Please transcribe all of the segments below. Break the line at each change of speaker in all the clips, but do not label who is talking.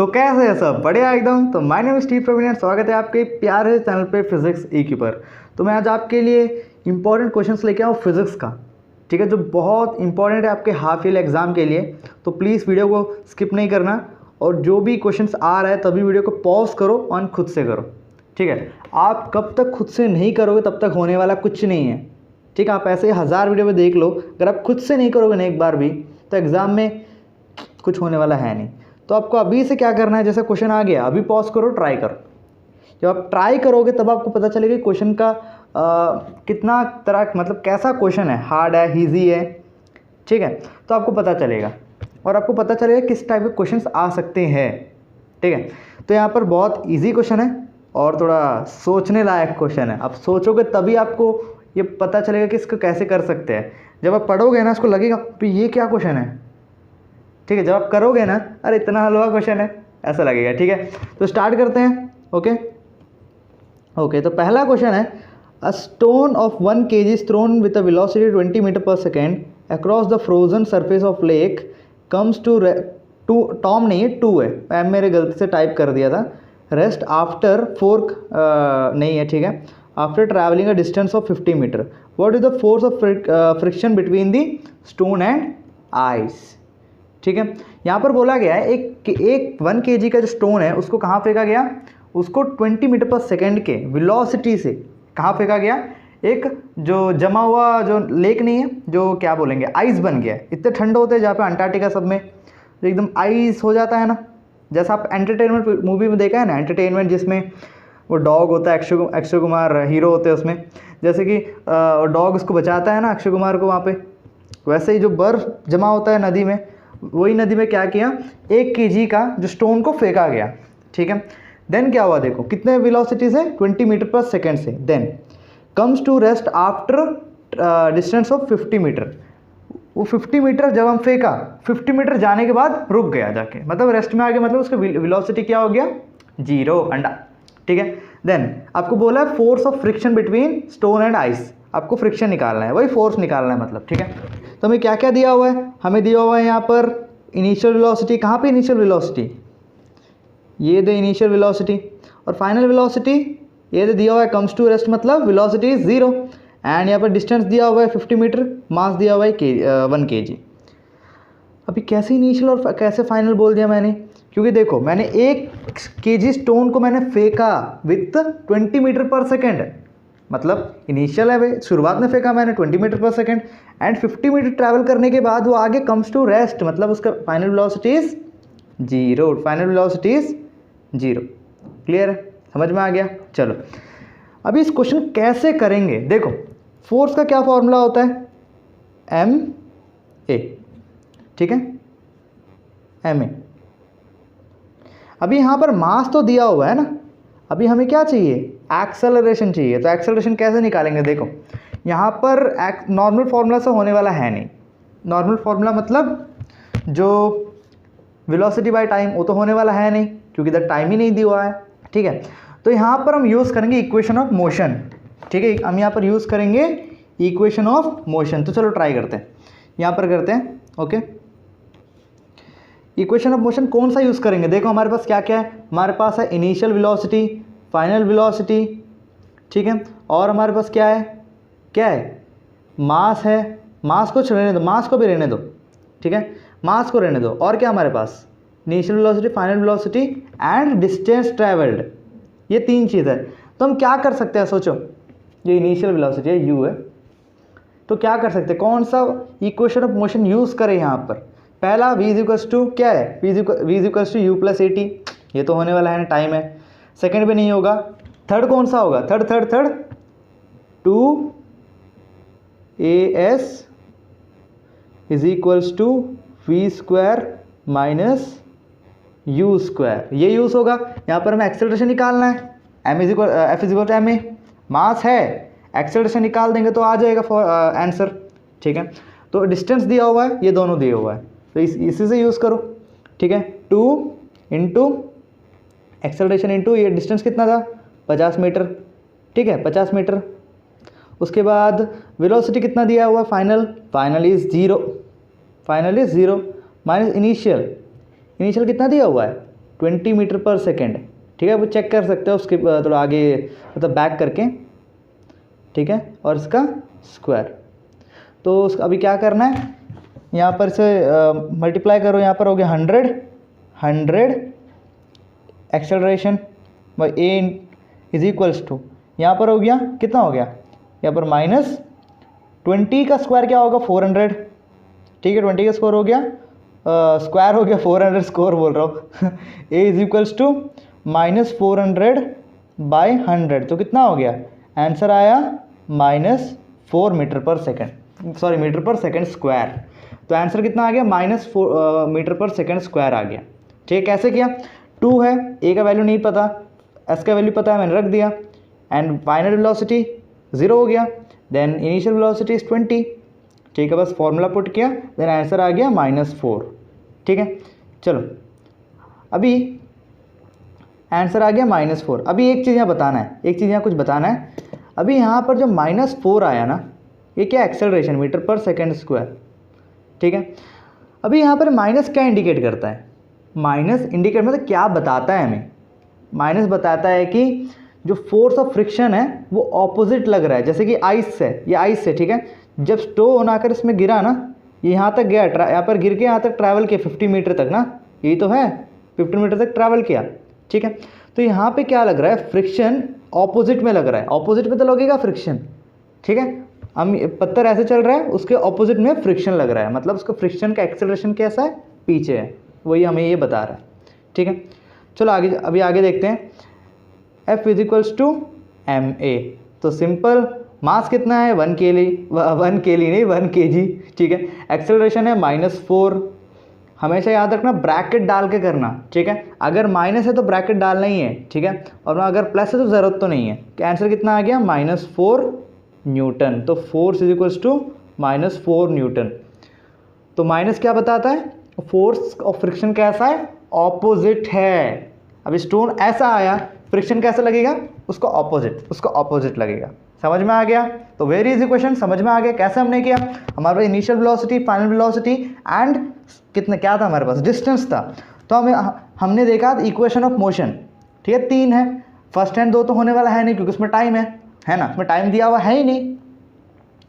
तो कैसे है सब, बढ़िया एकदम। तो my name is Steve Praveen and स्वागत है आपके प्यारे चैनल पे फिजिक्स ई की पर। तो मैं आज आपके लिए इंपॉर्टेंट क्वेश्चंस लेके आऊँ फिजिक्स का, ठीक है, जो बहुत इंपॉर्टेंट है आपके हाफ ईयर एग्जाम के लिए। तो प्लीज़ वीडियो को स्किप नहीं करना और जो भी क्वेश्चंस आ रहा है तभी वीडियो को पॉज करो और खुद से करो, ठीक है। आप कब तक खुद से नहीं करोगे तब तक होने वाला कुछ नहीं है, ठीक है। आप ऐसे 1000 वीडियो में देख लो, अगर आप खुद से नहीं करोगे ना एक बार भी तो एग्ज़ाम में कुछ होने वाला है नहीं। तो आपको अभी से क्या करना है, जैसे क्वेश्चन आ गया अभी पॉज करो, ट्राई करो। जब आप ट्राई करोगे तब आपको पता चलेगा क्वेश्चन का कितना तरह, मतलब कैसा क्वेश्चन है, हार्ड है, ईजी है, ठीक है। तो आपको पता चलेगा और आपको पता चलेगा किस टाइप के क्वेश्चंस आ सकते हैं, ठीक है। तो यहाँ पर बहुत ईजी क्वेश्चन है और थोड़ा सोचने लायक क्वेश्चन है। आप सोचोगे तभी आपको ये पता चलेगा कि इसको कैसे कर सकते हैं। जब आप पढ़ोगे ना इसको लगेगा तो ये क्या क्वेश्चन है, ठीक है। जब आप करोगे ना, अरे इतना हलवा क्वेश्चन है, ऐसा लगेगा, ठीक है। तो स्टार्ट करते हैं। ओके, तो पहला क्वेश्चन है, a stone of 1 kg is thrown with a velocity 20 metre पर second across the frozen surface of lake comes to Tom नहीं है, 2 है, मैं मेरे गलती से टाइप कर दिया था। रेस्ट आफ्टर फोर्क नहीं है, ठीक है। After travelling a distance of 50 metre, what is the force of friction between the stone and ice, ठीक है। यहाँ पर बोला गया है एक 1 kg का जो स्टोन है उसको कहाँ फेंका गया, उसको 20 मीटर पर सेकेंड के वेलोसिटी से कहाँ फेंका गया, एक जो जमा हुआ जो लेक नहीं है, जो क्या बोलेंगे आइस बन गया है। इतने ठंडे होते हैं जहाँ पे अंटार्कटिका सब में जो एकदम आइस हो जाता है ना, जैसा आप एंटरटेनमेंट मूवी में देखा है ना, एंटरटेनमेंट जिसमें वो डॉग होता है, अक्षय कुमार हीरो होते हैं उसमें, जैसे कि डॉग उसको बचाता है ना अक्षय कुमार को वहाँ पे, वैसे ही जो बर्फ़ जमा होता है नदी में, वही नदी में क्या किया, 1 kg का जो स्टोन को फेंका गया, ठीक है। देन क्या हुआ, देखो कितने वेलोसिटी से, 20 मीटर पर सेकेंड से। Then comes to rest after distance of 50 metre. वो 50 मीटर जब हम फेंका, 50 मीटर जाने के बाद रुक गया जाके, मतलब रेस्ट में आ गया, मतलब उसका वेलोसिटी क्या हो गया, 0, अंडा, ठीक है। देन आपको बोला है force of friction between stone and ice, आपको फ्रिक्शन निकालना है, वही फोर्स निकालना है, मतलब, ठीक है। तो हमें क्या क्या दिया हुआ है, हमें दिया हुआ है यहाँ पर इनिशियल वेलोसिटी, कहाँ पे इनिशियल वेलोसिटी, ये दे इनिशियल वेलोसिटी, और फाइनल वेलोसिटी ये दे दिया हुआ है कम्स टू रेस्ट, मतलब वेलोसिटी इज 0, एंड यहाँ पर डिस्टेंस दिया हुआ है 50 मीटर, मास दिया हुआ है 1 kg। अभी कैसे इनिशियल और कैसे फाइनल बोल दिया मैंने, क्योंकि देखो मैंने 1 kg स्टोन को मैंने फेंका विथ 20 मीटर पर सेकेंड, मतलब इनिशियल है भाई, शुरुआत में फेंका मैंने 20 मीटर पर सेकेंड, एंड 50 मीटर ट्रैवल करने के बाद वो आगे कम्स टू रेस्ट, मतलब उसका final velocity is 0, final velocity is 0। Clear है, समझ में आ गया। चलो अभी इस क्वेश्चन कैसे करेंगे, देखो फोर्स का क्या फॉर्मूला होता है, ma, ठीक है, ma। अभी यहाँ पर मास तो दिया हुआ है ना, अभी हमें क्या चाहिए, एक्सेलरेशन चाहिए। तो एक्सेलरेशन कैसे निकालेंगे, देखो यहाँ पर नॉर्मल फार्मूला से होने वाला है नहीं। नॉर्मल फार्मूला मतलब जो वेलोसिटी बाय टाइम, वो तो होने वाला है नहीं क्योंकि इधर टाइम ही नहीं दिया हुआ है, ठीक है। तो यहाँ पर हम यूज़ करेंगे इक्वेशन ऑफ मोशन, ठीक है। हम यहाँ पर यूज़ करेंगे इक्वेशन ऑफ मोशन। तो चलो ट्राई करते हैं, यहाँ पर करते हैं। ओके, इक्वेशन ऑफ मोशन कौन सा यूज़ करेंगे, देखो हमारे पास क्या क्या है, हमारे पास है इनिशियल वेलोसिटी, फाइनल वेलोसिटी, ठीक है, और हमारे पास क्या है, मास है, मास को रहने दो, मास को भी रहने दो, ठीक है, मास को रहने दो, और क्या हमारे पास, initial velocity, final velocity and distance travelled, ये 3 चीज़ है। तो हम क्या कर सकते हैं, सोचो ये इनिशियल वेलोसिटी है, u है, तो क्या कर सकते हैं, कौन सा इक्वेशन ऑफ मोशन यूज़ करें यहाँ पर। पहला v इक्वल्स टू क्या है, v equals to u plus at, ये तो होने वाला है ना, टाइम है। सेकेंड भी नहीं होगा, थर्ड कौन सा होगा, third 2as is equals to v square minus u square, ये यूज़ होगा। यहाँ पर हमें एक्सेलरेशन निकालना है, f is equal to ma, mass है, एक्सेलरेशन निकाल देंगे तो आ जाएगा आंसर, ठीक है। तो डिस्टेंस दिया हुआ है, ये दोनों दिया हुआ है, तो इसी से यूज़ करो, ठीक है। 2 इंटू एक्सेलरेशन इंटू ये डिस्टेंस कितना था, 50 मीटर, ठीक है, 50 मीटर। उसके बाद वेलोसिटी कितना दिया हुआ, फाइनल इज़ 0, माइनस इनिशियल कितना दिया हुआ है, 20 मीटर पर सेकेंड, ठीक है। वो चेक कर सकते हो उसके थोड़ा आगे मतलब बैक करके, ठीक है। और इसका स्क्वायर, तो अभी क्या करना है, यहाँ पर से मल्टीप्लाई करो, यहाँ पर हो गया 100 acceleration by A is equals to, यहाँ पर हो गया कितना हो गया, यहाँ पर -20 का स्क्वायर क्या होगा 400, ठीक है। 20 का स्क्वायर हो गया, स्क्वायर हो गया 400, स्क्वायर बोल रहा हूँ ए इज इक्वल्स टू -400 बाई 100, तो कितना हो गया, आंसर आया -4 मीटर पर सेकेंड, सॉरी मीटर पर सेकेंड स्क्वायर। तो आंसर कितना आ गया, -4 मीटर पर सेकेंड स्क्वायर आ गया, ठीक है। कैसे किया, 2 है, ए का वैल्यू नहीं पता, एस का वैल्यू पता है, मैंने रख दिया, एंड फाइनल वेलोसिटी 0 हो गया, देन इनिशियल वेलोसिटी इज 20, ठीक है। बस फॉर्मूला पुट किया, देन आंसर आ गया -4, ठीक है। चलो अभी आंसर आ गया -4। अभी एक चीज़ यहाँ बताना है, एक चीज़ यहाँ कुछ बताना है। अभी यहाँ पर जो -4 आया ना, ये क्या एक्सेलरेशन मीटर पर सेकेंड स्क्वायर, ठीक है। अभी यहाँ पर माइनस क्या इंडिकेट करता है, माइनस इंडिकेट मतलब क्या बताता है हमें, माइनस बताता है कि जो फोर्स ऑफ फ्रिक्शन है वो ऑपोजिट लग रहा है, जैसे कि आइस से, ये आइस से, ठीक है। जब स्टोन आकर इसमें गिरा ना, ये यहाँ तक गया, यहाँ पर गिर के यहाँ तक ट्रैवल किया 50 मीटर तक ना, यही तो है 50 मीटर तक ट्रैवल किया, ठीक है। तो यहाँ पे क्या लग रहा है, फ्रिक्शन ऑपोजिट में लग रहा है, ऑपोजिट में तो लगेगा फ्रिक्शन, ठीक है। हम पत्थर ऐसे चल रहा है, उसके ऑपोजिट में फ्रिक्शन लग रहा है, मतलब उसका फ्रिक्शन का एक्सेलरेशन कैसा है, पीछे है, वही हमें ये बता रहा है, ठीक है। चलो आगे, अभी आगे देखते हैं। F is equals to ma, तो सिंपल, मास कितना है 1 kg नहीं 1 kg, ठीक है। एक्सेलरेशन है -4, हमेशा याद रखना ब्रैकेट डाल के करना, ठीक है। अगर माइनस है तो ब्रैकेट डालना ही है, ठीक है। और अगर प्लस है तो ज़रूरत तो नहीं है। आंसर कितना आ गया, -4 न्यूटन, तो force is equals to -4 newton. तो माइनस क्या बताता है, फोर्स ऑफ फ्रिक्शन कैसा है, ऑपोजिट है। अब स्टोन ऐसा आया, फ्रिक्शन कैसा लगेगा, उसको ऑपोजिट लगेगा। समझ में आ गया, तो वेरी इजी क्वेश्चन, समझ में आ गया कैसे हमने किया। हमारे पास initial velocity, final velocity and कितना क्या था हमारे पास, डिस्टेंस था। तो हमने देखा इक्वेशन ऑफ मोशन, ठीक है, 3 है, फर्स्ट हैंड 2 तो होने वाला है नहीं क्योंकि उसमें टाइम है ना, उसमें टाइम दिया हुआ है ही नहीं,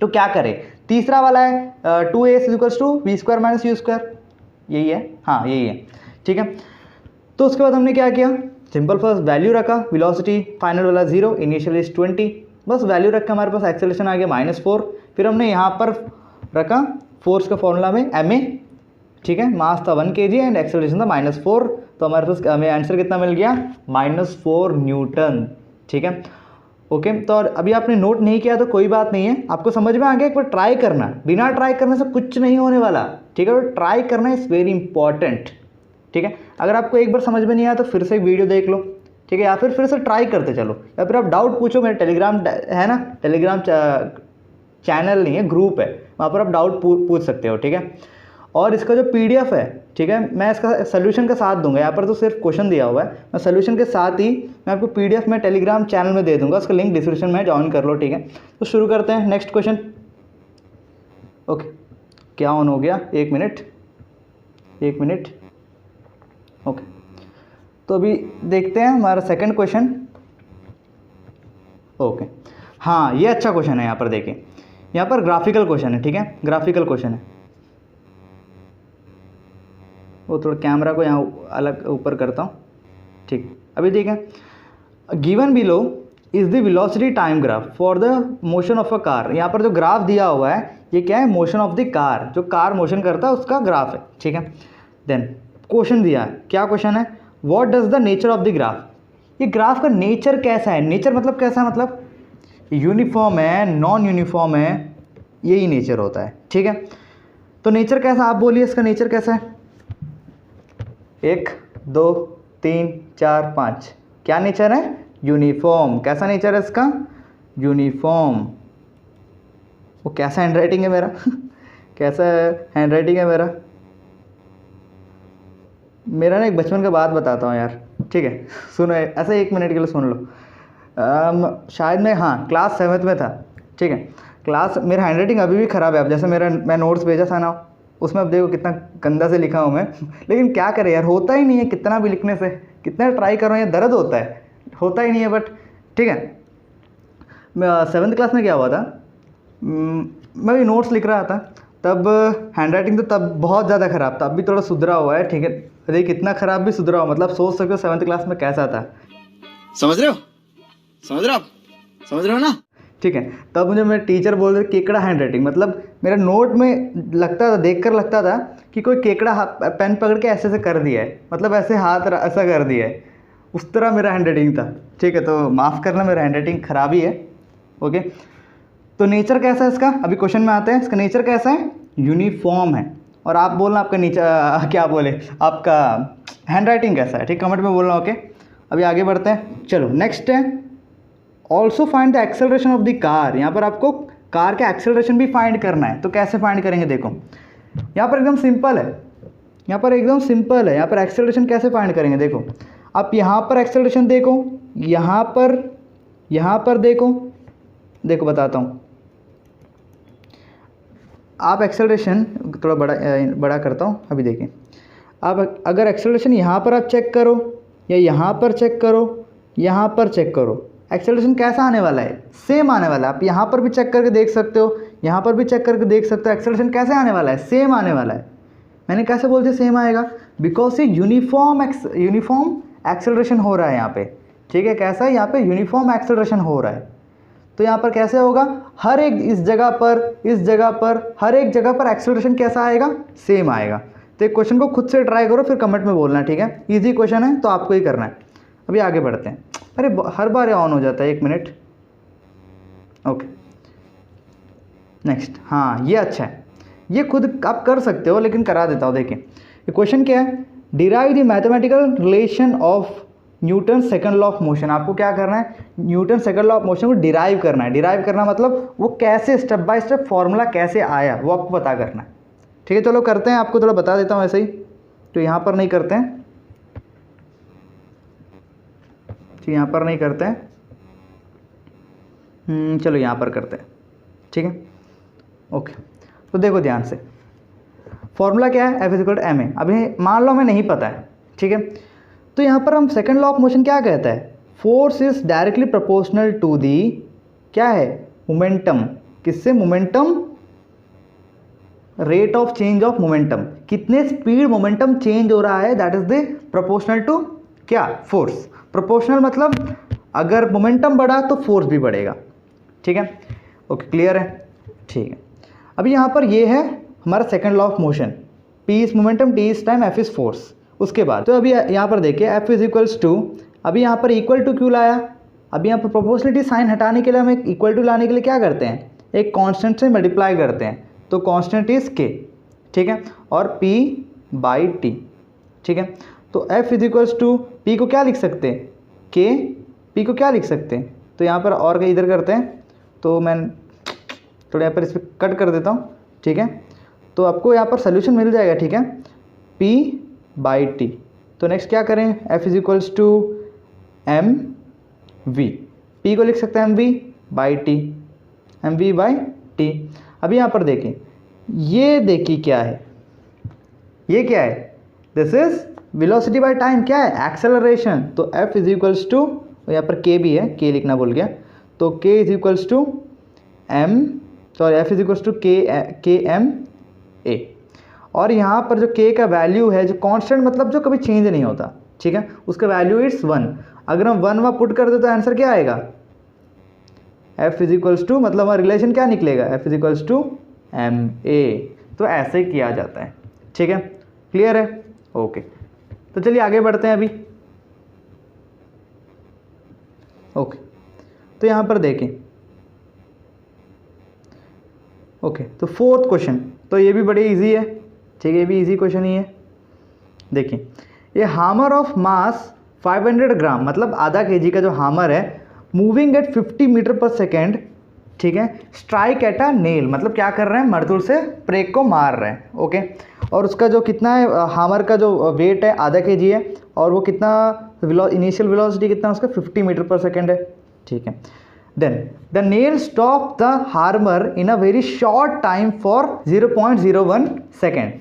तो क्या करें, तीसरा वाला है 2a = v² - u², यही है, हाँ यही है, ठीक है। तो उसके बाद हमने क्या किया, सिंपल फर्स्ट वैल्यू रखा, वेलोसिटी फाइनल वाला 0, इनिशियल इज 20, बस वैल्यू रख के हमारे पास एक्सेलरेशन आ गया -4। फिर हमने यहाँ पर रखा फोर्स का फॉर्मूला में ma, ठीक है, मास था 1 kg एंड एक्सेलरेशन था -4, तो हमारे पास हमें आंसर कितना मिल गया, -4 न्यूटन, ठीक है। ओके, तो और अभी आपने नोट नहीं किया तो कोई बात नहीं है, आपको समझ में आ गया, एक बार ट्राई करना, बिना ट्राई करने से कुछ नहीं होने वाला, ठीक है। ट्राई करना इज़ वेरी इंपॉर्टेंट, ठीक है। अगर आपको एक बार समझ में नहीं आया तो फिर से एक वीडियो देख लो, ठीक है, या फिर से ट्राई करते चलो, या फिर आप डाउट पूछो, मेरे टेलीग्राम है ना, टेलीग्राम चैनल नहीं है, ग्रुप है, वहाँ पर आप डाउट पूछ सकते हो, ठीक है। और इसका जो PDF है, ठीक है, मैं इसका सोल्यूशन के साथ दूंगा, यहाँ पर तो सिर्फ क्वेश्चन दिया हुआ है, मैं सोल्यूशन के साथ ही मैं आपको PDF में टेलीग्राम चैनल में दे दूंगा, उसका लिंक डिस्क्रिप्शन में, ज्वाइन कर लो, ठीक है। तो शुरू करते हैं, नेक्स्ट क्वेश्चन। ओके, क्या ऑन हो गया, 1 मिनट, ओके। तो अभी देखते हैं हमारा सेकंड क्वेश्चन। ओके, हाँ ये अच्छा क्वेश्चन है, यहाँ पर देखिए, यहाँ पर ग्राफिकल क्वेश्चन है, ठीक है, ग्राफिकल क्वेश्चन है। वो थोड़ा कैमरा को यहाँ अलग ऊपर करता हूँ, ठीक। अभी देखिए, given below is the velocity time graph for the motion of a car. यहाँ पर जो ग्राफ दिया हुआ है ये क्या है, मोशन ऑफ द कार, जो कार मोशन करता है उसका ग्राफ है, ठीक है। देन क्वेश्चन दिया है, क्या क्वेश्चन है, what does the nature of the graph. ये ग्राफ का नेचर कैसा है, नेचर मतलब कैसा, मतलब यूनिफॉर्म है, नॉन यूनिफॉर्म है, यही नेचर होता है, ठीक है। तो नेचर कैसा, आप बोलिए इसका नेचर कैसा है, 1 2 3 4 5, क्या नेचर है, यूनिफॉर्म। कैसा नेचर है इसका, यूनिफॉर्म। वो कैसा हैंडराइटिंग है मेरा कैसा हैंडराइटिंग है मेरा ना एक बचपन का बात बताता हूँ यार, ठीक है, सुनो ऐसे 1 मिनट के लिए सुन लो। शायद मैं, हाँ, क्लास 7th में था, ठीक है। क्लास, मेरा हैंडराइटिंग अभी भी ख़राब है, अब जैसे मैं नोट्स भेजा था ना, उसमें अब देखो कितना गंदा से लिखा हूँ मैं लेकिन क्या करें यार, होता ही नहीं है कितना भी लिखने से, कितना ट्राई कर रहा हूँ, ये दर्द होता ही नहीं है। बट ठीक है, मैं 7th क्लास में क्या हुआ था, मैं भी नोट्स लिख रहा था, तब हैंडराइटिंग तो तब बहुत ज़्यादा ख़राब था, अब भी थोड़ा सुधरा हुआ है। ठीक है, अरे कितना ख़राब भी सुधरा हुआ, मतलब सोच सकते हो 7th क्लास में कैसा था। समझ रहे हो ना? ठीक है, तब मुझे मेरे टीचर बोल रहे केकड़ा हैंडराइटिंग, मतलब मेरा नोट में लगता था, देखकर लगता था कि कोई केकड़ा पेन पकड़ के ऐसे कर दिया है, मतलब ऐसे हाथ ऐसा कर दिया है, उस तरह मेरा हैंडराइटिंग था। ठीक है, तो माफ़ करना, मेरा हैंडराइटिंग ख़राब ही है। ओके, तो नेचर कैसा है इसका, अभी क्वेश्चन में आते हैं। इसका नेचर कैसा है, यूनिफॉर्म है। और आप बोलना आपका नेचर क्या बोले, आपका हैंडराइटिंग कैसा है, ठीक, कमेंट में बोलना। ओके, अभी आगे बढ़ते हैं, चलो नेक्स्ट है also find the acceleration of the car. यहाँ पर आपको कार का एक्सेलरेशन भी फाइंड करना है, तो कैसे फाइंड करेंगे, देखो यहाँ पर एकदम सिंपल है, यहाँ पर एक्सेलरेशन कैसे फाइंड करेंगे, देखो आप यहाँ पर एक्सेलरेशन देखो, यहाँ पर देखो बताता हूँ। आप एक्सेलरेशन थोड़ा बड़ा करता हूँ, अभी देखिए, आप अगर एक्सेलरेशन यहाँ पर आप चेक करो या यहाँ पर चेक करो, एक्सेलरेशन कैसा आने वाला है, सेम आने वाला है। आप यहाँ पर भी चेक करके देख सकते हो, यहाँ पर भी चेक करके देख सकते हो, एक्सेलरेशन कैसे आने वाला है, सेम आने वाला है। मैंने कैसे बोल दिया सेम आएगा, बिकॉज ये यूनिफॉर्म एक्सेलरेशन हो रहा है यहाँ पे। ठीक है, कैसा है, यहाँ पे यूनिफॉर्म एक्सेलरेशन हो रहा है। तो यहाँ पर कैसे होगा, हर एक इस जगह पर हर एक जगह पर एक्सेलरेशन कैसा आएगा, सेम आएगा। तो एक क्वेश्चन को खुद से ट्राई करो, फिर कमेंट में बोलना, ठीक है, इजी क्वेश्चन है तो आपको ही करना है। अभी आगे बढ़ते हैं। अरे हर बार ऑन हो जाता है, 1 मिनट। ओके, नेक्स्ट, हाँ ये अच्छा है, ये खुद आप कर सकते हो, लेकिन करा देता हूँ। देखिए ये क्वेश्चन क्या है, derive the mathematical relation of Newton second law of motion. आपको क्या करना है, Newton second law of motion को डिराइव करना है। डिराइव करना मतलब वो कैसे स्टेप बाय स्टेप फॉर्मूला कैसे आया, वो आपको पता करना है। ठीक है, चलो करते हैं, आपको थोड़ा बता देता हूँ ऐसे ही, तो यहाँ पर नहीं करते हैं, ठीक, यहाँ पर नहीं करते हैं, चलो यहाँ पर करते हैं। ठीक है, ओके, तो देखो ध्यान से, फॉर्मूला क्या है, F = ma। अभी मान लो हमें नहीं पता है, ठीक है, तो यहाँ पर हम सेकंड लॉ ऑफ मोशन क्या कहता है, force is directly proportional to the, क्या है, मोमेंटम। किससे, momentum, rate of change of momentum, कितने स्पीड मोमेंटम चेंज हो रहा है, that is the proportional to क्या, फोर्स। प्रोपोर्शनल मतलब अगर मोमेंटम बढ़ा तो फोर्स भी बढ़ेगा। ठीक है, ओके, क्लियर है, ठीक है। अभी यहाँ पर ये है हमारा second law of motion, P is momentum, T is time, F is force. उसके बाद तो अभी यहाँ पर देखिए F = अभी यहाँ पर इक्वल टू क्यों लाया, अभी यहाँ पर प्रोपोर्शनलिटी साइन हटाने के लिए हम एक इक्वल टू लाने के लिए क्या करते हैं, एक कांस्टेंट से मल्टीप्लाई करते हैं, तो कांस्टेंट इज K। ठीक है, और P/T। ठीक है, तो F = P को क्या लिख सकते हैं, K, P को क्या लिख सकते हैं, तो यहाँ पर और इधर करते हैं, तो मैं थोड़ा यहाँ पर इस पर कट कर देता हूँ। ठीक है, तो आपको यहाँ पर सोल्यूशन मिल जाएगा। ठीक है, P/T। तो नेक्स्ट क्या करें, F = mv, P को लिख सकते हैं mv/T, mv/T। अभी यहाँ पर देखें, ये देखिए क्या है, ये क्या है, this is velocity by time, क्या है, एक्सेलरेशन। तो F = यहाँ पर K भी है, K लिखना भूल गया, तो K = m, sorry F = kma। और यहाँ पर जो K का वैल्यू है, जो कांस्टेंट मतलब जो कभी चेंज नहीं होता, ठीक है, उसका वैल्यू इट्स 1। अगर हम 1 वहाँ पुट कर दे तो आंसर क्या आएगा, F = मतलब हमारा रिलेशन क्या निकलेगा, F = ma। तो ऐसे किया जाता है। ठीक है, क्लियर है, ओके, तो चलिए आगे बढ़ते हैं अभी। ओके, तो यहाँ पर देखें, ओके, तो 4th क्वेश्चन, तो ये भी बड़ी इजी है। ठीक है, ये भी इजी क्वेश्चन ही है। देखिए, ये हामर ऑफ मास 500 ग्राम, मतलब आधा kg का जो हामर है, मूविंग एट 50 मीटर पर सेकेंड। ठीक है, स्ट्राइक एट अ नेल, मतलब क्या कर रहे हैं, मर्दुल से ब्रेक को मार रहे हैं। ओके, और उसका जो कितना है, हामर का जो वेट है आधा kg है, और वो कितना इनिशियल वेलोसिटी कितना उसका 50 मीटर पर सेकेंड है। ठीक है, then the nail stop the hammer in a very short time for 0.01 second.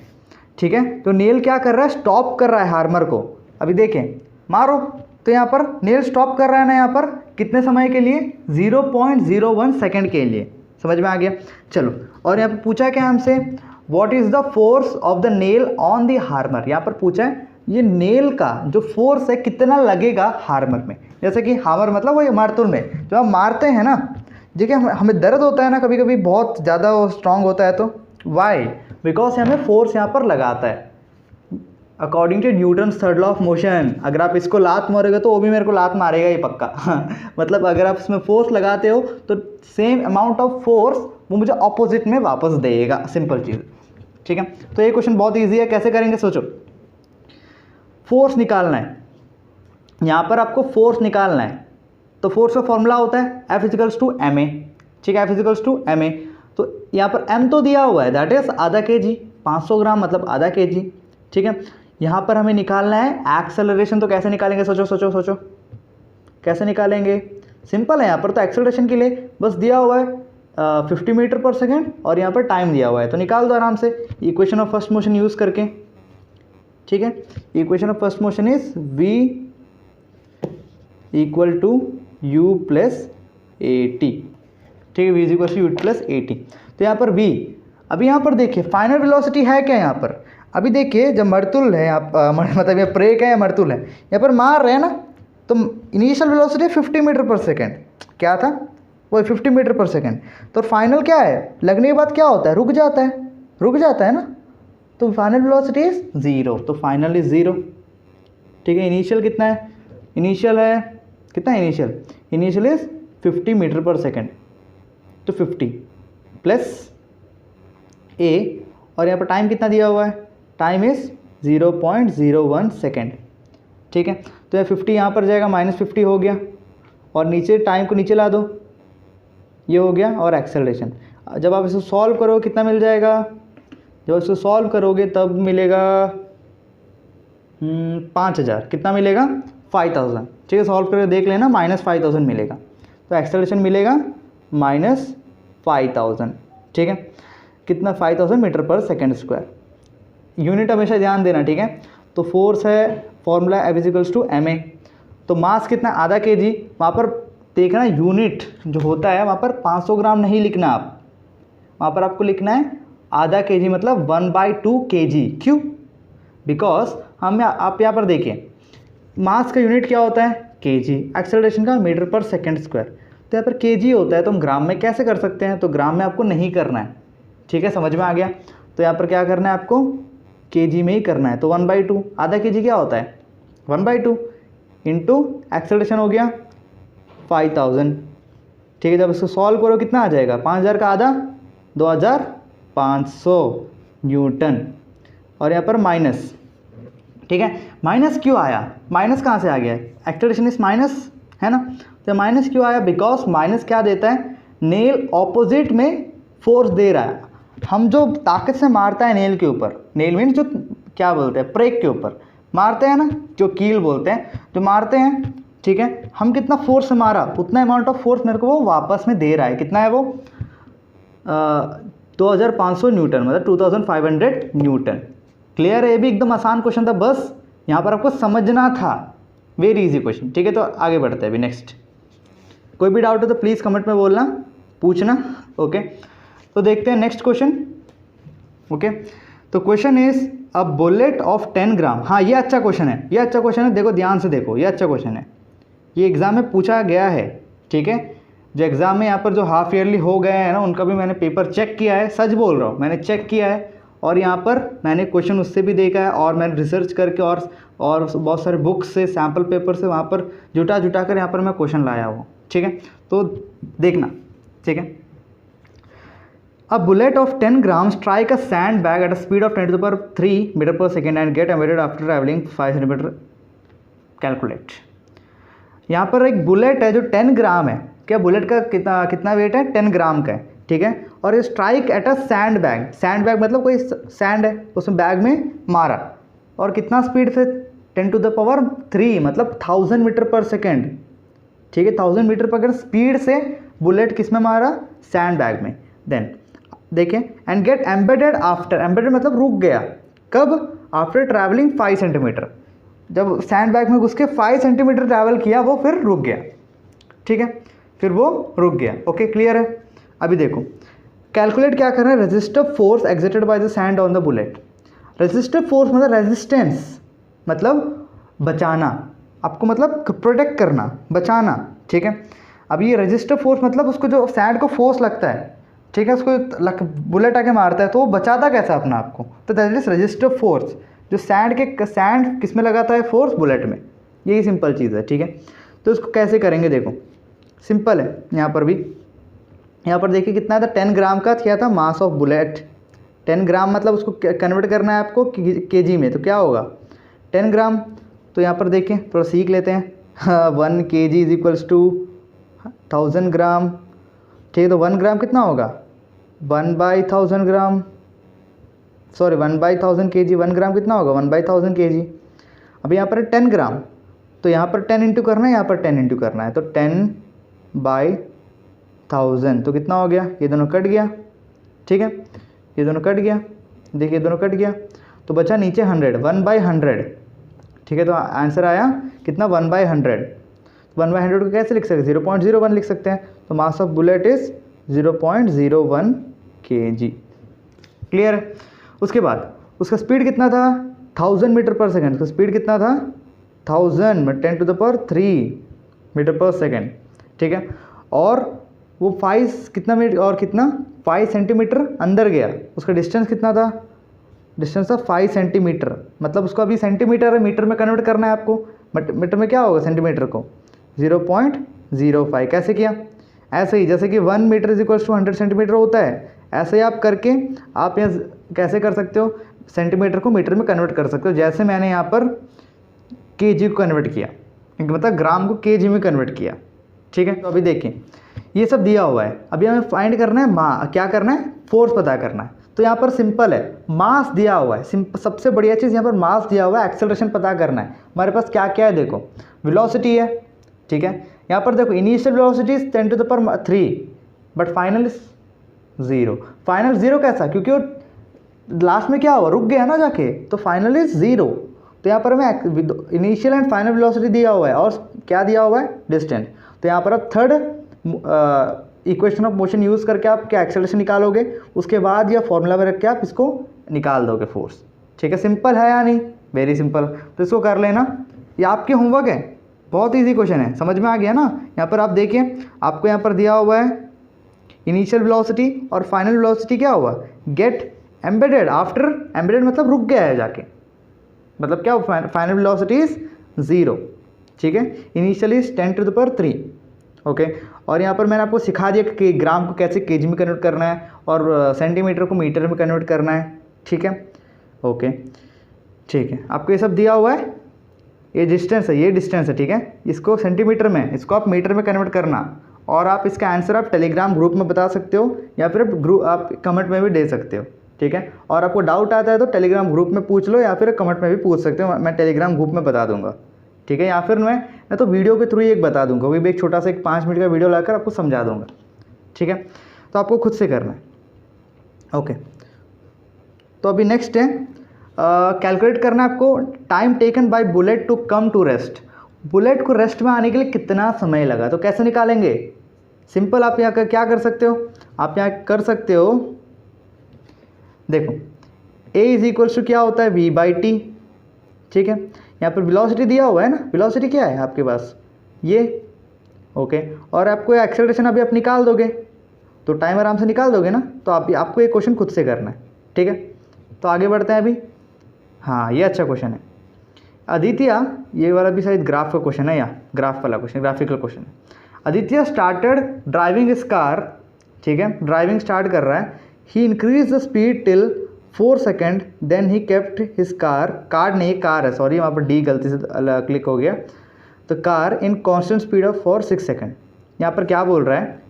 ठीक है, तो नेल क्या कर रहा है, स्टॉप कर रहा है हार्मर को। अभी देखें, मारो तो यहाँ पर नेल स्टॉप कर रहा है ना, यहाँ पर कितने समय के लिए, 0.01 सेकेंड के लिए। समझ में आ गया। चलो, और यहाँ पर पूछा है क्या हमसे, what is the force of the nail on the Harmer. यहाँ पर पूछा है ये नेल का जो फोर्स है कितना लगेगा हार्मर में। जैसे कि हार्मर मतलब वही मारतुल में जब हम मारते हैं ना, देखिए हमें दर्द होता है ना कभी कभी, बहुत ज़्यादा वो स्ट्रांग होता है, तो वाई, बिकॉज हमें फोर्स यहाँ पर लगाता है according to Newton's third law of motion. अगर आप इसको लात मारोगे तो वो भी मेरे को लात मारेगा ये पक्का मतलब अगर आप इसमें फोर्स लगाते हो तो सेम अमाउंट ऑफ फोर्स वो मुझे ऑपोजिट में वापस देगा, सिंपल चीज़। ठीक है, तो ये क्वेश्चन बहुत ईजी है, कैसे करेंगे सोचो। फोर्स निकालना है, यहाँ पर आपको फोर्स निकालना है, तो फोर्स का फॉर्मूला होता है F equals to M A. ठीक है, F equals to M A, तो यहाँ पर m तो दिया हुआ है, दैट इज आधा kg, 500 ग्राम मतलब आधा kg। ठीक है, यहाँ पर हमें निकालना है एक्सेलरेशन, तो कैसे निकालेंगे, सोचो सोचो सोचो कैसे निकालेंगे। सिंपल है, यहाँ पर तो एक्सेलरेशन के लिए बस दिया हुआ है 50 मीटर पर सेकेंड और यहाँ पर टाइम दिया हुआ है, तो निकाल दो आराम से equation of first motion use करके। ठीक है, equation of first motion is v equal to u plus A T. ठीक है, v equal to u plus A T. तो यहाँ पर v, अभी यहाँ पर देखिए फाइनल वेलोसिटी है क्या यहाँ पर, अभी देखिए जब मर्तुल है मतलब ये ब्रेक है या मर्तुल है, यहाँ पर मार रहे हैं ना, तो इनिशियल वेलोसिटी 50 मीटर पर सेकेंड, क्या था वो 50 मीटर पर सेकेंड, तो फाइनल क्या है, लगने के बाद क्या होता है, रुक जाता है ना, तो फाइनल वेलोसिटी इज 0, तो फाइनल इज 0। ठीक है, इनिशियल कितना है, इनिशियल है कितना है, इनिशियल इज 50 मीटर पर सेकेंड, तो 50 प्लस ए, और यहाँ पर टाइम कितना दिया हुआ है, टाइम इज 0.01 सेकेंड। ठीक है, तो यह 50 यहाँ पर जाएगा, -50 हो गया, और नीचे टाइम को नीचे ला दो, ये हो गया, और एक्सेलरेशन। जब आप इसे सॉल्व करो कितना मिल जाएगा, जब इसे सॉल्व करोगे तब मिलेगा 5000, कितना मिलेगा 5000। ठीक है, सॉल्व करके देख लेना, -5000 मिलेगा, तो एक्सेलरेशन मिलेगा -5000। ठीक है, कितना 5000 मीटर पर सेकेंड स्क्वायर, यूनिट हमेशा ध्यान देना। ठीक है, तो फोर्स है formula F equals to M A, तो मास कितना आधा kg, वहाँ पर देखना यूनिट जो होता है वहाँ पर 500 ग्राम नहीं लिखना आप, वहाँ पर आपको लिखना है आधा kg मतलब 1/2 kg। क्यों, बिकॉज आप यहाँ पर देखिए मास का यूनिट क्या होता है kg, एक्सेलरेशन का मीटर पर सेकेंड स्क्वायर, तो यहाँ पर kg होता है, तो हम ग्राम में कैसे कर सकते हैं, तो ग्राम में आपको नहीं करना है। ठीक है, समझ में आ गया। तो यहाँ पर क्या करना है आपको, kg में ही करना है, तो 1/2, आधा kg क्या होता है 1/2 इंटू एक्सेलरेशन हो गया 5000। ठीक है, जब इसको सॉल्व करो कितना आ जाएगा, 5000 का आधा 2500 न्यूटन, और यहाँ पर माइनस। ठीक है, माइनस क्यों आया, माइनस कहाँ से आ गया, एक्सेलरेशन इस माइनस है ना, तो माइनस क्यों आया, बिकॉज माइनस क्या देता है, नेल ऑपोजिट में फोर्स दे रहा है। हम जो ताकत से मारता है नेल के ऊपर, नेल मीन्स जो क्या बोलते हैं प्रेक के ऊपर मारते हैं ना, जो कील बोलते हैं, जो मारते हैं। ठीक है, हम कितना फोर्स से मारा उतना अमाउंट ऑफ फोर्स मेरे को वो वापस में दे रहा है, कितना है वो 2500 न्यूटन, मतलब 2500 न्यूटन। क्लियर है, ये भी एकदम आसान क्वेश्चन था, बस यहाँ पर आपको समझना था, वेरी इजी क्वेश्चन। ठीक है, तो आगे बढ़ते हैं अभी नेक्स्ट। कोई भी डाउट हो तो प्लीज़ कमेंट में बोलना, पूछना। ओके, तो देखते हैं नेक्स्ट क्वेश्चन। ओके, तो question is a bullet of 10 ग्राम। हाँ, ये अच्छा क्वेश्चन है, ये अच्छा क्वेश्चन है, देखो ध्यान से देखो, ये अच्छा क्वेश्चन है, ये एग्ज़ाम में पूछा गया है। ठीक है, जो एग्ज़ाम में यहाँ पर जो हाफ ईयरली हो गए हैं ना, उनका भी मैंने पेपर चेक किया है, सच बोल रहा हूँ, मैंने चेक किया है, और यहाँ पर मैंने क्वेश्चन उससे भी देखा है, और मैंने रिसर्च करके और बहुत सारे बुक्स से, सैम्पल पेपर से वहाँ पर जुटा कर यहाँ पर मैं क्वेश्चन लाया हूँ। ठीक है, तो देखना। ठीक है, A bullet of 10 grams strike a sandbag at a speed of 10⁻³ meter per second and get emitted after traveling 5 centimeter. Calculate. यहाँ पर एक बुलेट है जो 10 ग्राम है, क्या बुलेट का कितना वेट है, 10 ग्राम का है। ठीक है, और strike at a sand bag, sand bag मतलब कोई सैंड है, उसमें बैग में मारा, और कितना स्पीड से 10⁻³ मतलब 1000 मीटर पर सेकेंड। ठीक है, 1000 मीटर पर स्पीड से बुलेट किस में मारा, सैंड बैग में। देन देखें, and get embedded after, embedded मतलब रुक गया, कब, आफ्टर ट्रैवलिंग 5 सेंटीमीटर, जब सैंड बैग में घुस के 5 सेंटीमीटर ट्रैवल किया वो फिर रुक गया, ठीक है, फिर वो रुक गया। ओके, क्लियर है। अभी देखो कैलकुलेट क्या करना है, resistive force exerted by the sand on the bullet. Resistive force मतलब रेजिस्टेंस, मतलब बचाना, आपको मतलब प्रोटेक्ट करना, बचाना, ठीक है। अब ये रेजिस्टिव फोर्स मतलब उसको जो सैंड को फोर्स लगता है, ठीक है, उसको बुलेट आके मारता है तो वो बचाता कैसा अपना आपको, तो दैट इज रेजिस्टिव फोर्स, जो सैंड किस में लगाता है, फोर्स बुलेट में। यही सिंपल चीज़ है, ठीक है। तो इसको कैसे करेंगे, देखो सिंपल है। यहाँ पर भी, यहाँ पर देखिए कितना था, 10 ग्राम का क्या था मास ऑफ बुलेट। 10 ग्राम मतलब उसको कन्वर्ट करना है आपको केजी में, तो क्या होगा 10 ग्राम। तो यहाँ पर देखें, थोड़ा सीख लेते हैं। 1 kg इज इक्वल्स टू 1000 ग्राम, ठीक है। तो 1 ग्राम कितना होगा, 1/1000 ग्राम, सॉरी 1/1000 kg। 1 ग्राम कितना होगा, 1/1000 kg। अब यहाँ पर है 10 ग्राम, तो यहाँ पर 10 इंटू करना है, यहाँ पर 10 इंटू करना है, तो 10/1000 तो कितना हो गया, ये दोनों कट गया, ठीक है, ये दोनों कट गया, देखिए दोनों कट गया, तो बचा नीचे 100, 1/100, ठीक है। तो आंसर आया कितना, 1/100। 1/100 को कैसे लिख सकते हैं, 0.01 लिख सकते हैं। तो mass of bullet is 0.01 kg, clear है। उसके बाद उसका स्पीड कितना था, 1000 मीटर पर सेकेंड, तो स्पीड कितना था 1000 में 10⁻³ मीटर पर सेकेंड, ठीक है। और वो 5 कितना मीटर और कितना 5 सेंटीमीटर अंदर गया, उसका डिस्टेंस कितना था, डिस्टेंस था 5 सेंटीमीटर, मतलब उसको अभी सेंटीमीटर है मीटर में कन्वर्ट करना है आपको, बट मीटर में क्या होगा सेंटीमीटर को 0.05। कैसे किया, ऐसे ही जैसे कि 1 metre is equal to 100 centimetre होता है, ऐसे ही आप करके आप यहाँ कैसे कर सकते हो, सेंटीमीटर को मीटर में कन्वर्ट कर सकते हो, जैसे मैंने यहाँ पर केजी को कन्वर्ट किया, मतलब ग्राम को केजी में कन्वर्ट किया, ठीक है। तो अभी देखें ये सब दिया हुआ है, अभी हमें फाइंड करना है क्या करना है, फोर्स पता करना है। तो यहाँ पर सिंपल है, मास दिया हुआ है, सबसे बढ़िया चीज़ यहाँ पर मास दिया हुआ है, एक्सेलरेशन पता करना है। हमारे पास क्या क्या है, देखो वेलोसिटी है, ठीक है। यहाँ पर देखो initial velocity is 10⁻3 but final is 0। Final 0 कैसा, क्योंकि वो लास्ट में क्या हुआ, रुक गया ना जाके, तो फाइनल इज 0। तो यहाँ पर हमें इनिशियल एंड फाइनल वेलोसिटी दिया हुआ है और क्या दिया हुआ है, डिस्टेंस। तो यहाँ पर आप third equation of motion use करके आप क्या एक्सेलरेशन निकालोगे, उसके बाद या फॉर्मूला में रख के आप इसको निकाल दोगे फोर्स, ठीक है। सिंपल है या नहीं, वेरी सिंपल। तो इसको कर लेना, ये आपके होमवर्क है, बहुत इजी क्वेश्चन है, समझ में आ गया ना। यहाँ पर आप देखिए, आपको यहाँ पर दिया हुआ है इनिशियल वेलोसिटी और फाइनल वेलोसिटी क्या हुआ, गेट एम्बेडेड आफ्टर, एम्बेडेड मतलब रुक गया है जाके, मतलब क्या, फाइनल वेलोसिटी इज 0, ठीक है। Initially is 10⁻3, okay. और यहाँ पर मैंने आपको सिखा दिया कि ग्राम को कैसे केजी में कन्वर्ट करना है और सेंटीमीटर को मीटर में कन्वर्ट करना है, ठीक है, ओके, ठीक है। आपको ये सब दिया हुआ है, ये डिस्टेंस है, ये डिस्टेंस है, ठीक है। इसको सेंटीमीटर में, इसको आप मीटर में कन्वर्ट करना, और आप इसका आंसर आप टेलीग्राम ग्रुप में बता सकते हो या फिर आप कमेंट में भी दे सकते हो, ठीक है। और आपको डाउट आता है तो टेलीग्राम ग्रुप में पूछ लो या फिर कमेंट में भी पूछ सकते हो, मैं टेलीग्राम ग्रुप में बता दूंगा, ठीक है। या फिर मैं तो वीडियो के थ्रू ही एक बता दूंगा, वो भी एक छोटा सा एक 5 मिनट का वीडियो लाकर आपको समझा दूंगा, ठीक है। तो आपको खुद से करना है, ओके। तो अभी नेक्स्ट है कैलकुलेट करना है आपको time taken by bullet to come to rest. Bullet को रेस्ट में आने के लिए कितना समय लगा, तो कैसे निकालेंगे, सिंपल। आप यहाँ क्या कर सकते हो, आप यहाँ कर सकते हो, देखो a इज इक्वल्स टू क्या होता है v/t, ठीक है। यहाँ पर वेलोसिटी दिया हुआ है ना, वेलोसिटी क्या है आपके पास, ये, ओके। और आपको एक्सेलरेशन अभी आप निकाल दोगे तो टाइम आराम से निकाल दोगे ना। तो आपको ये क्वेश्चन खुद से करना है, ठीक है। तो आगे बढ़ते हैं अभी, हाँ ये अच्छा क्वेश्चन है आदित्य, ये वाला भी शायद ग्राफ का क्वेश्चन है, या ग्राफ वाला क्वेश्चन, ग्राफिकल क्वेश्चन है। Aditya started driving his car, ठीक है, ड्राइविंग स्टार्ट कर रहा है। He increase the speed till 4 second, then he kept his car नहीं, कार है, सॉरी वहाँ पर डी गलती से क्लिक हो गया, तो car in constant speed of for 6 second. यहाँ पर क्या बोल रहा है,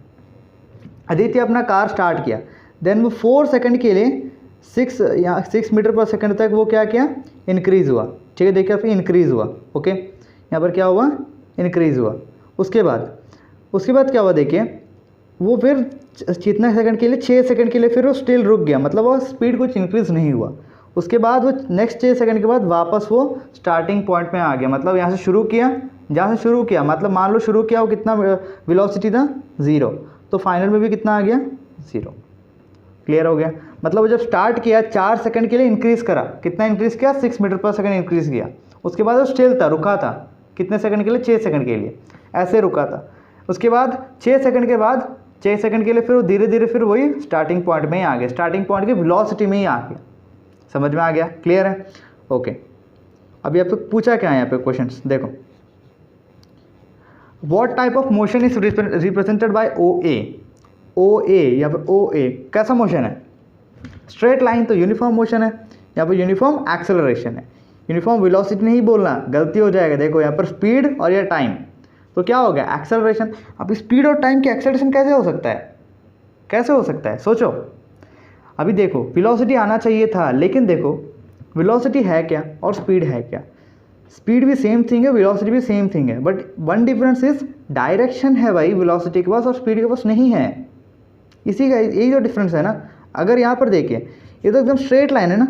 आदित्य अपना कार स्टार्ट किया, देन वो 4 सेकेंड के लिए 6 मीटर पर सेकेंड तक वो क्या किया, इंक्रीज़ हुआ, ठीक है। देखिए फिर इंक्रीज़ हुआ, ओके। यहाँ पर क्या हुआ, इंक्रीज़ हुआ, उसके बाद क्या हुआ देखिए, वो फिर कितने सेकंड के लिए, 6 सेकंड के लिए फिर वो स्टिल रुक गया, मतलब वो स्पीड कुछ इंक्रीज़ नहीं हुआ। उसके बाद वो नेक्स्ट 6 सेकंड के बाद वापस वो स्टार्टिंग पॉइंट में आ गया, मतलब यहाँ से शुरू किया, जहाँ से शुरू किया मतलब मान लो शुरू किया वो कितना वेलोसिटी था 0, तो फाइनल में भी कितना आ गया 0। क्लियर हो गया। मतलब वो जब स्टार्ट किया 4 सेकंड के लिए इंक्रीज़ करा, कितना इंक्रीज़ किया 6 मीटर पर सेकंड इंक्रीज़ किया। उसके बाद वो स्टिल था, रुका था, कितने सेकंड के लिए 6 सेकंड के लिए ऐसे रुका था। उसके बाद 6 सेकंड के बाद 6 सेकंड के लिए फिर वो धीरे धीरे फिर वही स्टार्टिंग पॉइंट में ही आ गया, स्टार्टिंग पॉइंट की वेलोसिटी में ही आ गया। समझ में आ गया? क्लियर है? ओके। अभी आपको पूछा क्या है यहाँ पे क्वेश्चंस देखो, what type of motion is represented by O A या फिर ओ ए कैसा मोशन है? स्ट्रेट लाइन, तो यूनिफॉर्म मोशन है, यहाँ पर यूनिफॉर्म एक्सेलरेशन है। यूनिफॉर्म वेलोसिटी नहीं बोलना, गलती हो जाएगा। देखो यहाँ पर स्पीड और यह टाइम, तो क्या हो गया एक्सेलरेशन। अब स्पीड और टाइम के एक्सेलरेशन कैसे हो सकता है? कैसे हो सकता है सोचो। अभी देखो वेलोसिटी आना चाहिए था, लेकिन देखो वेलोसिटी है क्या और स्पीड है क्या? स्पीड भी सेम थिंग है, वेलोसिटी भी सेम थिंग है, but one difference is direction है भाई वेलोसिटी के पास और स्पीड के पास नहीं है। इसी का यही जो डिफरेंस है ना। अगर यहाँ पर देखिए ये तो एकदम स्ट्रेट लाइन है ना,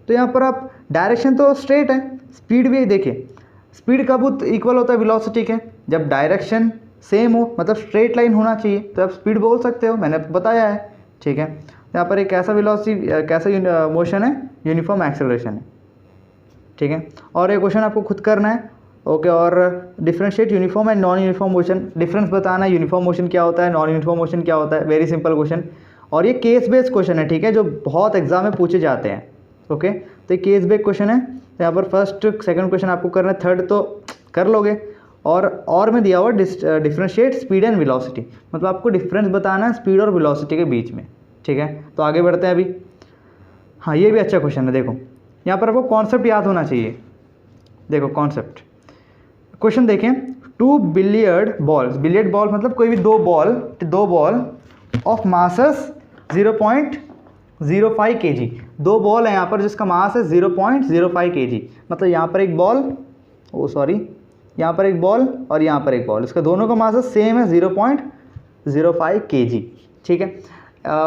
तो यहाँ पर आप डायरेक्शन तो स्ट्रेट है, स्पीड भी देखिए, स्पीड कब इक्वल होता है वेलोसिटी के? जब डायरेक्शन सेम हो, मतलब स्ट्रेट लाइन होना चाहिए, तो आप स्पीड बोल सकते हो, मैंने बताया है। ठीक है, यहाँ पर एक कैसा वेलोसिटी कैसा मोशन है, यूनिफॉर्म एक्सेलरेशन है। ठीक है, और ये क्वेश्चन आपको खुद करना है। ओके, और differentiate uniform and non uniform motion, difference बताना है, यूनिफॉर्म मोशन क्या होता है, नॉन यूनिफॉर्म मोशन क्या होता है। वेरी सिंपल क्वेश्चन, और ये केस बेस्ड क्वेश्चन है, ठीक है, जो बहुत एग्जाम में पूछे जाते हैं। ओके, तो ये केस बेस्ड क्वेश्चन है, तो यहाँ पर फर्स्ट सेकंड क्वेश्चन आपको करना है, थर्ड तो कर लोगे। और में दिया हुआ डिफरेंशिएट स्पीड एंड वेलोसिटी, मतलब आपको डिफरेंस बताना है स्पीड और वेलोसिटी के बीच में। ठीक है, तो आगे बढ़ते हैं अभी। हाँ, ये भी अच्छा क्वेश्चन है। देखो यहाँ पर आपको कॉन्सेप्ट याद होना चाहिए। देखो कॉन्सेप्ट, क्वेश्चन देखें, 2 बिलियर्ड बॉल्स, बिलियर्ड बॉल मतलब कोई भी दो बॉल ऑफ मासस 0.05 kg, दो बॉल है यहाँ पर जिसका मास है 0.05 kg। मतलब यहाँ पर एक बॉल, यहाँ पर एक बॉल और यहाँ पर एक बॉल, इसका दोनों का मास सेम है 0.05 kg। ठीक है,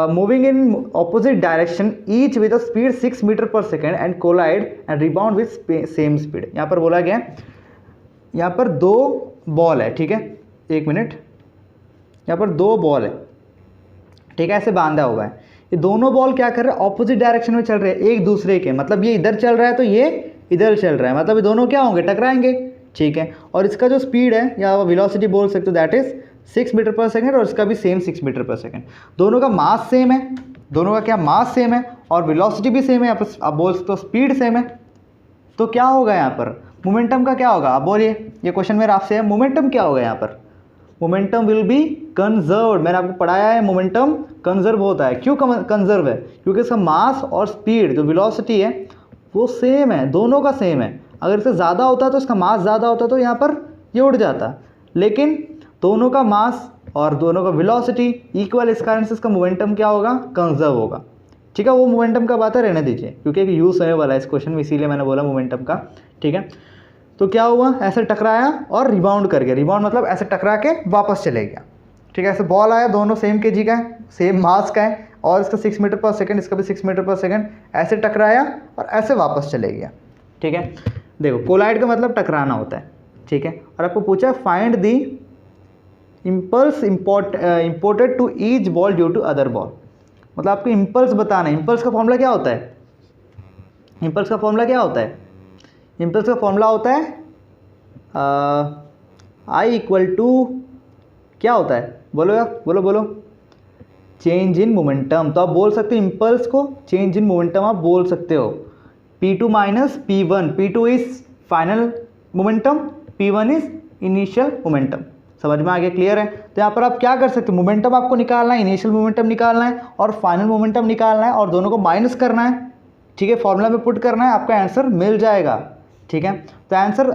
moving in opposite direction each with a speed 6 metre पर second and collide and rebound with same speed. यहाँ पर बोला गया यहाँ पर दो बॉल है, ठीक है, एक मिनट, यहाँ पर दो बॉल है, ठीक है, ऐसे बांधा हुआ है। ये दोनों बॉल क्या कर रहे हैं, ऑपोजिट डायरेक्शन में चल रहे हैं एक दूसरे के, मतलब ये इधर चल रहा है तो ये इधर चल रहा है, मतलब ये दोनों क्या होंगे, टकराएंगे। ठीक है, और इसका जो स्पीड है या वेलोसिटी बोल सकते हो, दैट इज 6 मीटर पर सेकेंड, और इसका भी सेम 6 मीटर पर सेकेंड। दोनों का मास सेम है, दोनों का क्या मास सेम है और वेलोसिटी भी सेम है, आप बोल सकते हो स्पीड सेम है। तो क्या होगा यहाँ पर, मोमेंटम का क्या होगा, आप बोलिए, ये क्वेश्चन मेरा आपसे है, मोमेंटम क्या होगा यहाँ पर? Momentum will be conserve. मैंने आपको पढ़ाया है मोमेंटम कंजर्व होता है। क्यों कंजर्व है? क्योंकि इसका मास और स्पीड जो वेलोसिटी है वो सेम है, दोनों का सेम है। अगर इससे ज़्यादा होता तो इसका मास ज़्यादा होता तो यहाँ पर ये उड़ जाता, लेकिन दोनों का मास और दोनों का वेलोसिटी इक्वल, इस कारण से इसका मोमेंटम क्या होगा, कंजर्व होगा। ठीक है, वो मोमेंटम का बात है, रहने दीजिए, क्योंकि एक यूज़ होने वाला है इस क्वेश्चन में, इसीलिए मैंने बोला मोमेंटम का। ठीक है, तो क्या हुआ, ऐसे टकराया और रिबाउंड कर गया। रिबाउंड मतलब ऐसे टकरा के वापस चले गया। ठीक है, ऐसे बॉल आया, दोनों सेम केजी का है, सेम मास का है, और इसका 6 मीटर पर सेकेंड, इसका भी 6 मीटर पर सेकेंड, ऐसे टकराया और ऐसे वापस चले गया। ठीक है, देखो कोलाइड का मतलब टकराना होता है। ठीक है, और आपको पूछा find the impulse imported to each ball due to other ball, मतलब आपको इम्पल्स बताना है। इम्पल्स का फॉर्मूला क्या होता है? इम्पल्स का फॉर्मूला क्या होता है? इम्पल्स का फॉर्मूला होता है I इक्वल टू क्या होता है, बोलो यार, बोलो, चेंज इन मोमेंटम। तो आप बोल सकते हो इम्पल्स को चेंज इन मोमेंटम आप बोल सकते हो, P2 minus P1। P2 is final momentum, P1 is initial momentum. समझ में आ गया? क्लियर है? तो यहाँ पर आप क्या कर सकते हो, मोमेंटम आपको निकालना है, इनिशियल मोमेंटम निकालना है और फाइनल मोमेंटम निकालना है, और दोनों को माइनस करना है। ठीक है, फॉर्मूला में पुट करना है, आपका आंसर मिल जाएगा। ठीक है, तो आंसर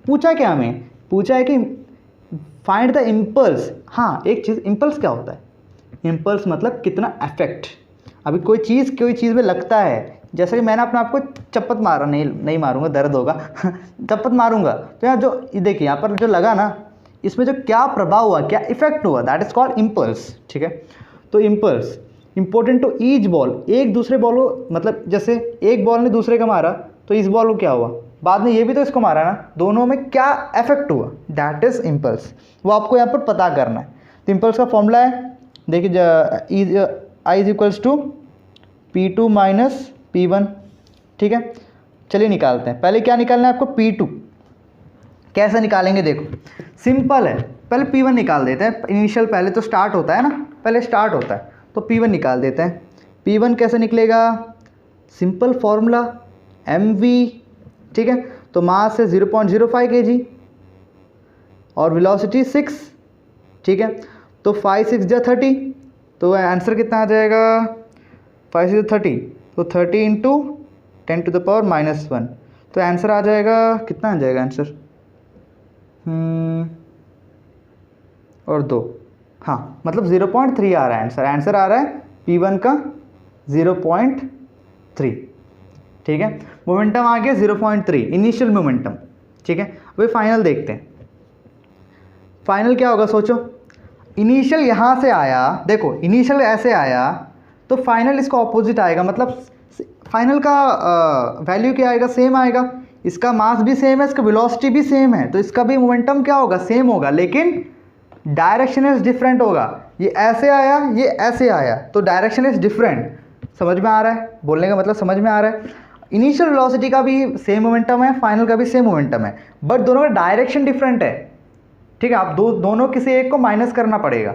पूछा क्या, हमें पूछा है कि फाइंड द इम्पल्स। हाँ, एक चीज़, इम्पल्स क्या होता है? इम्पल्स मतलब कितना इफेक्ट अभी कोई चीज़ में लगता है। जैसे कि मैंने अपने आपको चप्पत मारा, नहीं मारूंगा, दर्द होगा चप्पत मारूंगा, तो यहाँ जो देखिए यहाँ पर जो लगा ना, इसमें जो क्या प्रभाव हुआ, क्या इफेक्ट हुआ, दैट इज कॉल्ड इम्पल्स। ठीक है, तो impulse important to each ball, एक दूसरे बॉल को, मतलब जैसे एक बॉल ने दूसरे का मारा तो इस बॉल को क्या हुआ, बाद में ये भी तो इसको मारा ना, दोनों में क्या इफेक्ट हुआ, दैट इज इम्पल्स। वो आपको यहाँ पर पता करना है। तो इम्पल्स का फॉर्मूला है, देखिए I is equals to P2 minus P1। ठीक है, चलिए निकालते हैं। पहले क्या निकालना है आपको, P2। कैसे निकालेंगे, देखो सिंपल है, पहले P1 निकाल देते हैं। इनिशियल पहले तो स्टार्ट होता है ना, पहले स्टार्ट होता है, तो P1 निकाल देते हैं। P1 कैसे निकलेगा, सिंपल फॉर्मूला mv। ठीक है, तो मास है 0.05 kg और वेलोसिटी 6। ठीक है, तो 5 6 जा 30, तो आंसर कितना आ जाएगा, 5 6 30, तो 30 इंटू 10 टू द पावर -1, तो आंसर आ जाएगा, कितना आ जाएगा आंसर, और 2, हाँ मतलब 0.3 आ रहा है आंसर। आंसर आ रहा है P1 का 0.3। ठीक है, मोमेंटम आ गया 0.3, इनिशियल मोमेंटम। ठीक है, अभी फाइनल देखते हैं। फाइनल क्या होगा, सोचो, इनिशियल यहाँ से आया, देखो इनिशियल ऐसे आया तो फाइनल इसका ऑपोजिट आएगा, मतलब फाइनल का वैल्यू क्या आएगा, सेम आएगा। इसका मास भी सेम है, इसका वेलोसिटी भी सेम है, तो इसका भी मोमेंटम क्या होगा, सेम होगा, लेकिन डायरेक्शन इज डिफरेंट होगा। ये ऐसे आया, ये ऐसे आया, तो डायरेक्शन इज डिफरेंट। समझ में आ रहा है, बोलने का मतलब समझ में आ रहा है। इनिशियल वेलोसिटी का भी सेम मोमेंटम है, फाइनल का भी सेम मोमेंटम है, बट दोनों का डायरेक्शन डिफरेंट है। ठीक है, आप दोनों किसी एक को माइनस करना पड़ेगा।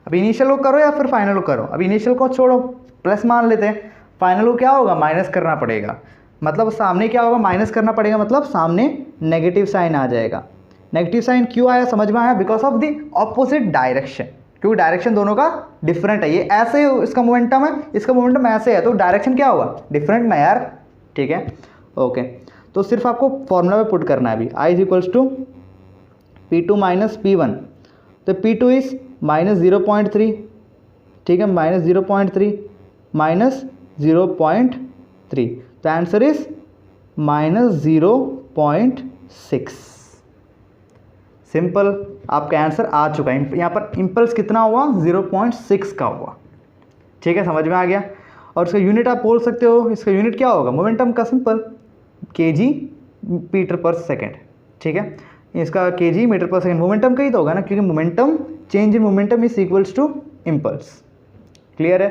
अब इनिशियल को करो या फिर फाइनल को करो, अब इनिशियल को छोड़ो, प्लस मान लेते हैं, फाइनल को क्या होगा, माइनस करना पड़ेगा। मतलब सामने क्या होगा, माइनस करना पड़ेगा, मतलब सामने नेगेटिव साइन आ जाएगा। नेगेटिव साइन क्यों आया, समझ में आया, because of the opposite direction, क्योंकि डायरेक्शन दोनों का डिफरेंट है। ये ऐसे इसका मोमेंटम है, इसका मोमेंटम ऐसे है, तो डायरेक्शन क्या होगा, डिफरेंट ना यार। ठीक है, ओके, तो सिर्फ आपको फॉर्मूला में पुट करना है अभी, I is equals to P2 minus P1, तो P2 इज -0.3। ठीक है, -0.3 माइनस 0.3, तो आंसर इज -0.6। सिंपल, आपका आंसर आ चुका है। यहाँ पर इम्पल्स कितना हुआ, 0.6 का हुआ। ठीक है, समझ में आ गया। और इसका यूनिट आप बोल सकते हो, इसका यूनिट क्या होगा मोमेंटम का, सिंपल kg मीटर पर सेकेंड। ठीक है, इसका kg मीटर पर सेकेंड मोमेंटम का ही तो होगा ना, क्योंकि momentum, change in momentum is equals to impulse. Clear है,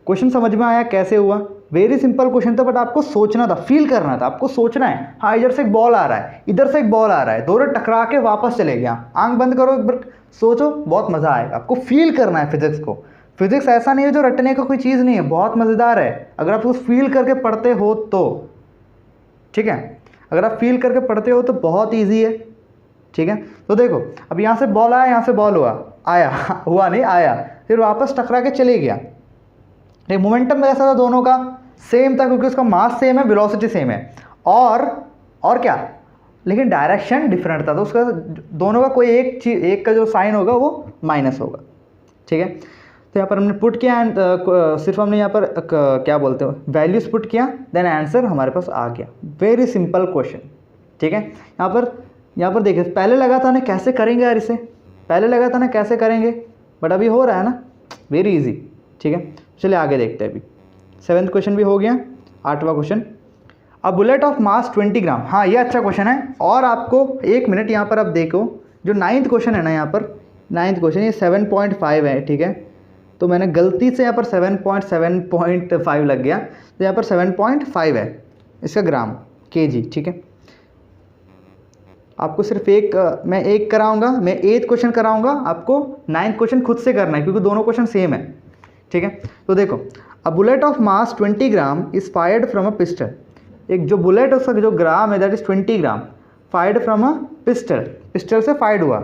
क्वेश्चन समझ में आया कैसे हुआ, वेरी सिंपल क्वेश्चन था, बट आपको सोचना था, फील करना था, आपको सोचना है। हाँ, इधर से एक बॉल आ रहा है, इधर से एक बॉल आ रहा है, दोनों टकरा के वापस चले गया, आंख बंद करो एक बार, सोचो, बहुत मजा आएगा। आपको फील करना है फिजिक्स को। फिजिक्स ऐसा नहीं है जो रटने का कोई चीज़ नहीं है, बहुत मज़ेदार है अगर आप उसको फील करके पढ़ते हो तो। ठीक है, अगर आप फील करके पढ़ते हो तो बहुत ईजी है। ठीक है, तो देखो अब यहाँ से बॉल आया, यहाँ से बॉल आया हुआ नहीं आया, फिर वापस टकरा के चले गया। ठीक, मोमेंटम कैसा था, दोनों का सेम था, क्योंकि उसका मास सेम है, वेलोसिटी सेम है, और क्या, लेकिन डायरेक्शन डिफरेंट था, तो उसका दोनों का कोई एक चीज, एक का जो साइन होगा वो माइनस होगा। ठीक है, तो यहाँ पर हमने पुट किया एंड सिर्फ हमने यहाँ पर क्या बोलते हो, वैल्यूज पुट किया, देन आंसर हमारे पास आ गया। Very simple question. ठीक है, यहाँ पर देखिए, पहले लगा था ना कैसे करेंगे यार इसे, पहले लगा था ना कैसे करेंगे, बट अभी हो रहा है ना, वेरी इजी। ठीक है, चलिए आगे देखते हैं। अभी 7th क्वेश्चन भी हो गया। 8वां question, a bullet of mass 20 gram. हाँ, ये अच्छा क्वेश्चन है। और आपको 1 मिनट यहाँ पर आप देखो, जो 9th क्वेश्चन है ना, यहाँ पर 9th क्वेश्चन ये 7.5 है। ठीक है, तो मैंने गलती से यहाँ पर 7.5 लग गया, तो यहाँ पर 7.5 है इसका ग्राम kg। ठीक है, आपको सिर्फ मैं एक कराऊंगा, मैं 8th क्वेश्चन कराऊंगा, आपको 9th क्वेश्चन खुद से करना है, क्योंकि दोनों क्वेश्चन सेम है। ठीक है, तो देखो, a bullet of mass 20 gram is fired from a pistol. एक जो बुलेट है उसका जो ग्राम है that is 20 gram, fired from a pistol से फायर्ड हुआ,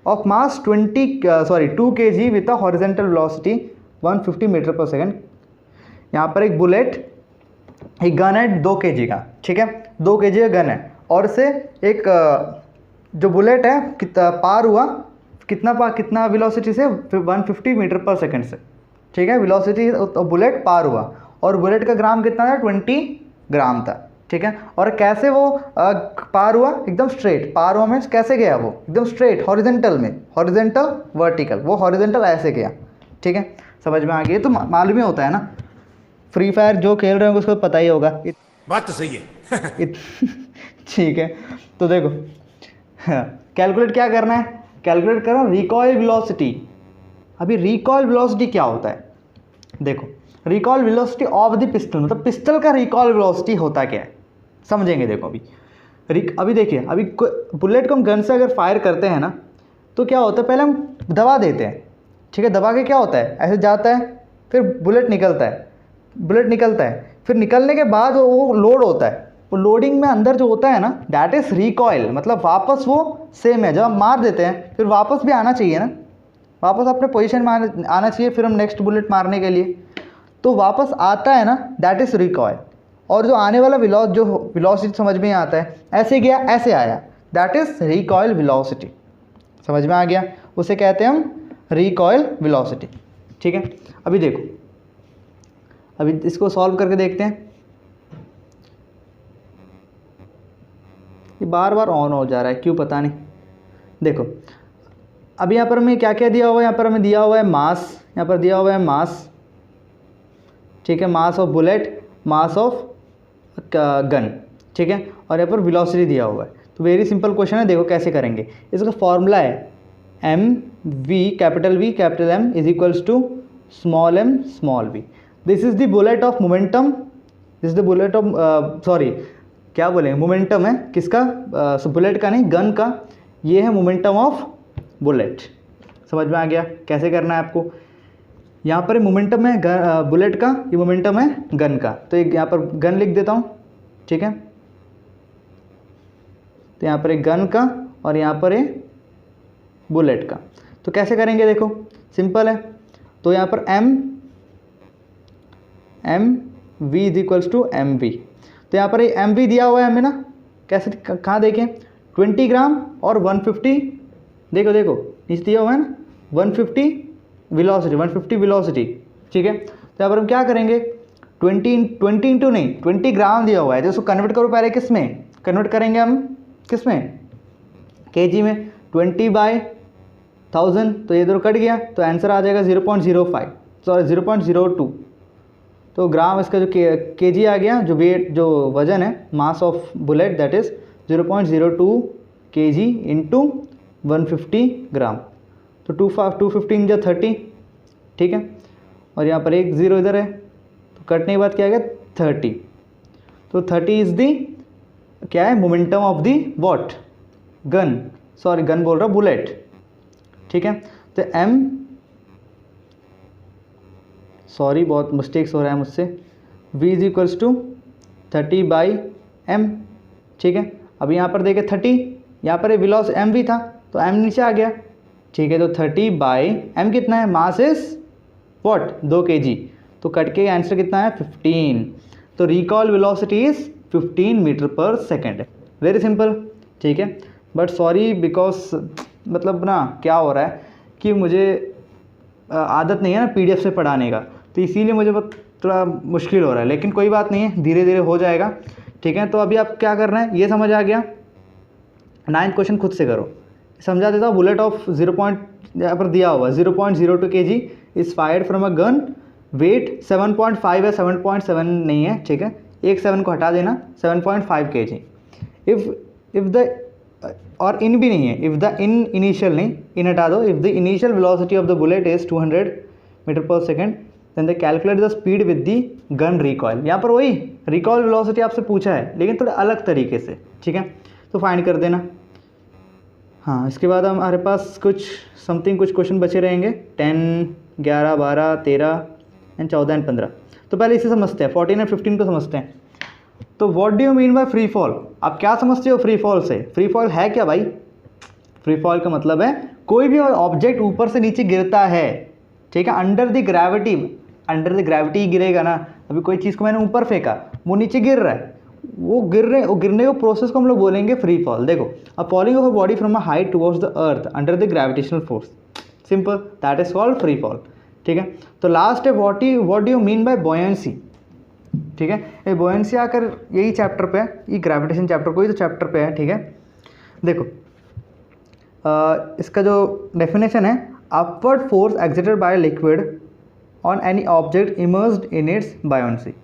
of mass 2 kg with a horizontal velocity 150 metre पर सेकेंड। यहाँ पर एक बुलेट, एक गन है 2 kg का। ठीक है, 2 kg का गन है, और इसे एक जो बुलेट है पार हुआ कितना वेलोसिटी से, 150 मीटर पर सेकेंड से। ठीक है, वेलोसिटी बुलेट पार हुआ, और बुलेट का ग्राम कितना था, 20 ग्राम था। ठीक है। और कैसे वो पार हुआ, एकदम स्ट्रेट पार हुआ, मीन्स कैसे गया वो, एकदम स्ट्रेट हॉरिजेंटल में, हॉरिजेंटल वर्टिकल, वो हॉरिजेंटल ऐसे गया, ठीक है। समझ में आ गया, तो मालूम ही होता है ना, फ्री फायर जो खेल रहे होंगे उसको पता ही होगा।
बात तो सही है।
ठीक है, तो देखो कैलकुलेट क्या करना है, कैलकुलेट करना रिकॉइल वेलोसिटी। अभी रिकॉइल वेलोसिटी क्या होता है, देखो recoil velocity of the pistol, मतलब पिस्टल का रिकॉइल वेलोसिटी होता क्या है समझेंगे। देखो अभी देखिए, अभी बुलेट को हम गन से अगर फायर करते हैं ना, तो क्या होता है, पहले हम दबा देते हैं, ठीक है। दबा के क्या होता है, ऐसे जाता है, फिर बुलेट निकलता है, फिर निकलने के बाद वो लोड होता है, वो लोडिंग में अंदर जो होता है ना, दैट इज़ रिकॉइल, मतलब वापस वो सेम है, जब हम मार देते हैं फिर वापस भी आना चाहिए ना, वापस अपने पोजीशन में आना चाहिए, फिर हम नेक्स्ट बुलेट मारने के लिए, तो वापस आता है ना, दैट इज़ रिकॉइल। और जो आने वाला वेलोसिटी समझ में आता है, ऐसे गया ऐसे आया, दैट इज़ रिकॉइल वेलोसिटी। समझ में आ गया, उसे कहते हैं हम रिकॉइल वेलोसिटी, ठीक है। अभी देखो, अभी इसको सॉल्व करके देखते हैं। ये बार बार ऑन हो जा रहा है, क्यों पता नहीं। देखो अभी यहाँ पर हमें क्या क्या दिया हुआ है, यहाँ पर हमें दिया हुआ है मास, यहाँ पर दिया हुआ है मास, ठीक है, mass of bullet, mass of gun, ठीक है, और यहाँ पर वेलोसिटी दिया हुआ है। तो वेरी सिंपल क्वेश्चन है, देखो कैसे करेंगे। इसका फॉर्मूला है mv capital M is equals to small m small v। This is the bullet of momentum, this is the bullet of sorry क्या बोलेंगे, मोमेंटम है किसका, बुलेट का नहीं, गन का। ये है मोमेंटम ऑफ बुलेट। समझ में आ गया कैसे करना है आपको। यहाँ पर मोमेंटम है बुलेट का, ये मोमेंटम है गन का, तो एक यहाँ पर गन लिख देता हूँ, ठीक है। तो यहाँ पर एक गन का और यहाँ पर एक बुलेट का। तो कैसे करेंगे, देखो सिंपल है। तो यहाँ पर M V is equals to M V. तो यहाँ पर ये एम वी दिया हुआ है हमें ना, कैसे कहाँ देखें, 20 ग्राम और 150, देखो नीचे दिया हुआ है ना 150 वेलोसिटी, ठीक है। तो यहाँ पर हम क्या करेंगे, 20 इंटू नहीं 20 ग्राम दिया हुआ है, तो उसको कन्वर्ट करो पहले किस में, कन्वर्ट करेंगे हम किस में, केजी में। 20/1000, तो ये इधर कट गया, तो आंसर आ जाएगा 0.05, सॉरी 0.02। तो ग्राम इसका जो केजी आ गया, जो वेट जो वजन है mass of bullet, that is 0.02 kg into 150 ग्राम। तो 215 जो 30, ठीक है। और यहाँ पर एक ज़ीरो इधर है, तो कटने के बाद क्या आ गया 30। तो 30 इज़ दी क्या है, momentum of the what, gun, sorry gun बोल रहा बुलेट, ठीक है। तो m, सॉरी बहुत मिस्टेक्स हो रहा है मुझसे, v is equals to 30/m, ठीक है। अब यहाँ पर देखें 30, यहाँ पर वेलोस एम वी था, तो m नीचे आ गया, ठीक है। तो 30/m कितना है, मास इज व्हाट 2 kg, तो कट के आंसर कितना है 15। तो रिकॉल वेलोसिटी इज 15 मीटर पर सेकेंड। वेरी सिंपल, ठीक है। बट सॉरी बिकॉज मतलब ना क्या हो रहा है कि मुझे आदत नहीं है ना PDF से पढ़ाने का, तो इसीलिए मुझे बहुत थोड़ा मुश्किल हो रहा है, लेकिन कोई बात नहीं है, धीरे धीरे हो जाएगा, ठीक है। तो अभी आप क्या करना है, ये समझ आ गया। 9th क्वेश्चन खुद से करो, समझा देता हूँ। Bullet of 0. यहाँ पर दिया हुआ 0.02 kg is fired from a gun, weight 7.5 है, 7.7 नहीं है, ठीक है, एक 7 को हटा देना, 7.5 kg। इफ़ द, और इन भी नहीं है, इफ़ द इनिशियल नहीं, इन हटा दो, if the initial velocity of the bullet is 200 metre पर second, then the calculate the speed with the gun recoil. यहाँ पर वही रिकॉयल वेलोसिटी आपसे पूछा है, लेकिन थोड़ा अलग तरीके से, ठीक है। तो फाइंड कर देना। हाँ, इसके बाद हमारे पास कुछ क्वेश्चन बचे रहेंगे, 10, 11, 12, 13 एंड 14 एंड 15। तो पहले इसे समझते हैं, 14 एंड 15 को समझते हैं। तो what do you mean by free fall, आप क्या समझते हो फ्री फॉल से, फ्री फॉल है क्या भाई। फ्री फॉल का मतलब है कोई भी ऑब्जेक्ट ऊपर से नीचे गिरता है, ठीक है, अंडर द ग्रेविटी गिरेगा ना। अभी कोई चीज़ को मैंने ऊपर फेंका, वो नीचे गिर रहा है, वो गिरने को प्रोसेस को हम लोग बोलेंगे फ्री फॉल। देखो, अ falling of a body from a height towards the earth under the gravitational force, simple, that is called free fall, ठीक है। तो लास्ट है what do you mean by buoyancy. ठीक है। ये बुओयेंसी आकर यही चैप्टर पे है, ये ग्रेविटेशन चैप्टर कोई तो चैप्टर पे है। ठीक है, देखो इसका जो डेफिनेशन है, upward force exerted by liquid on any object immersed in its buoyancy,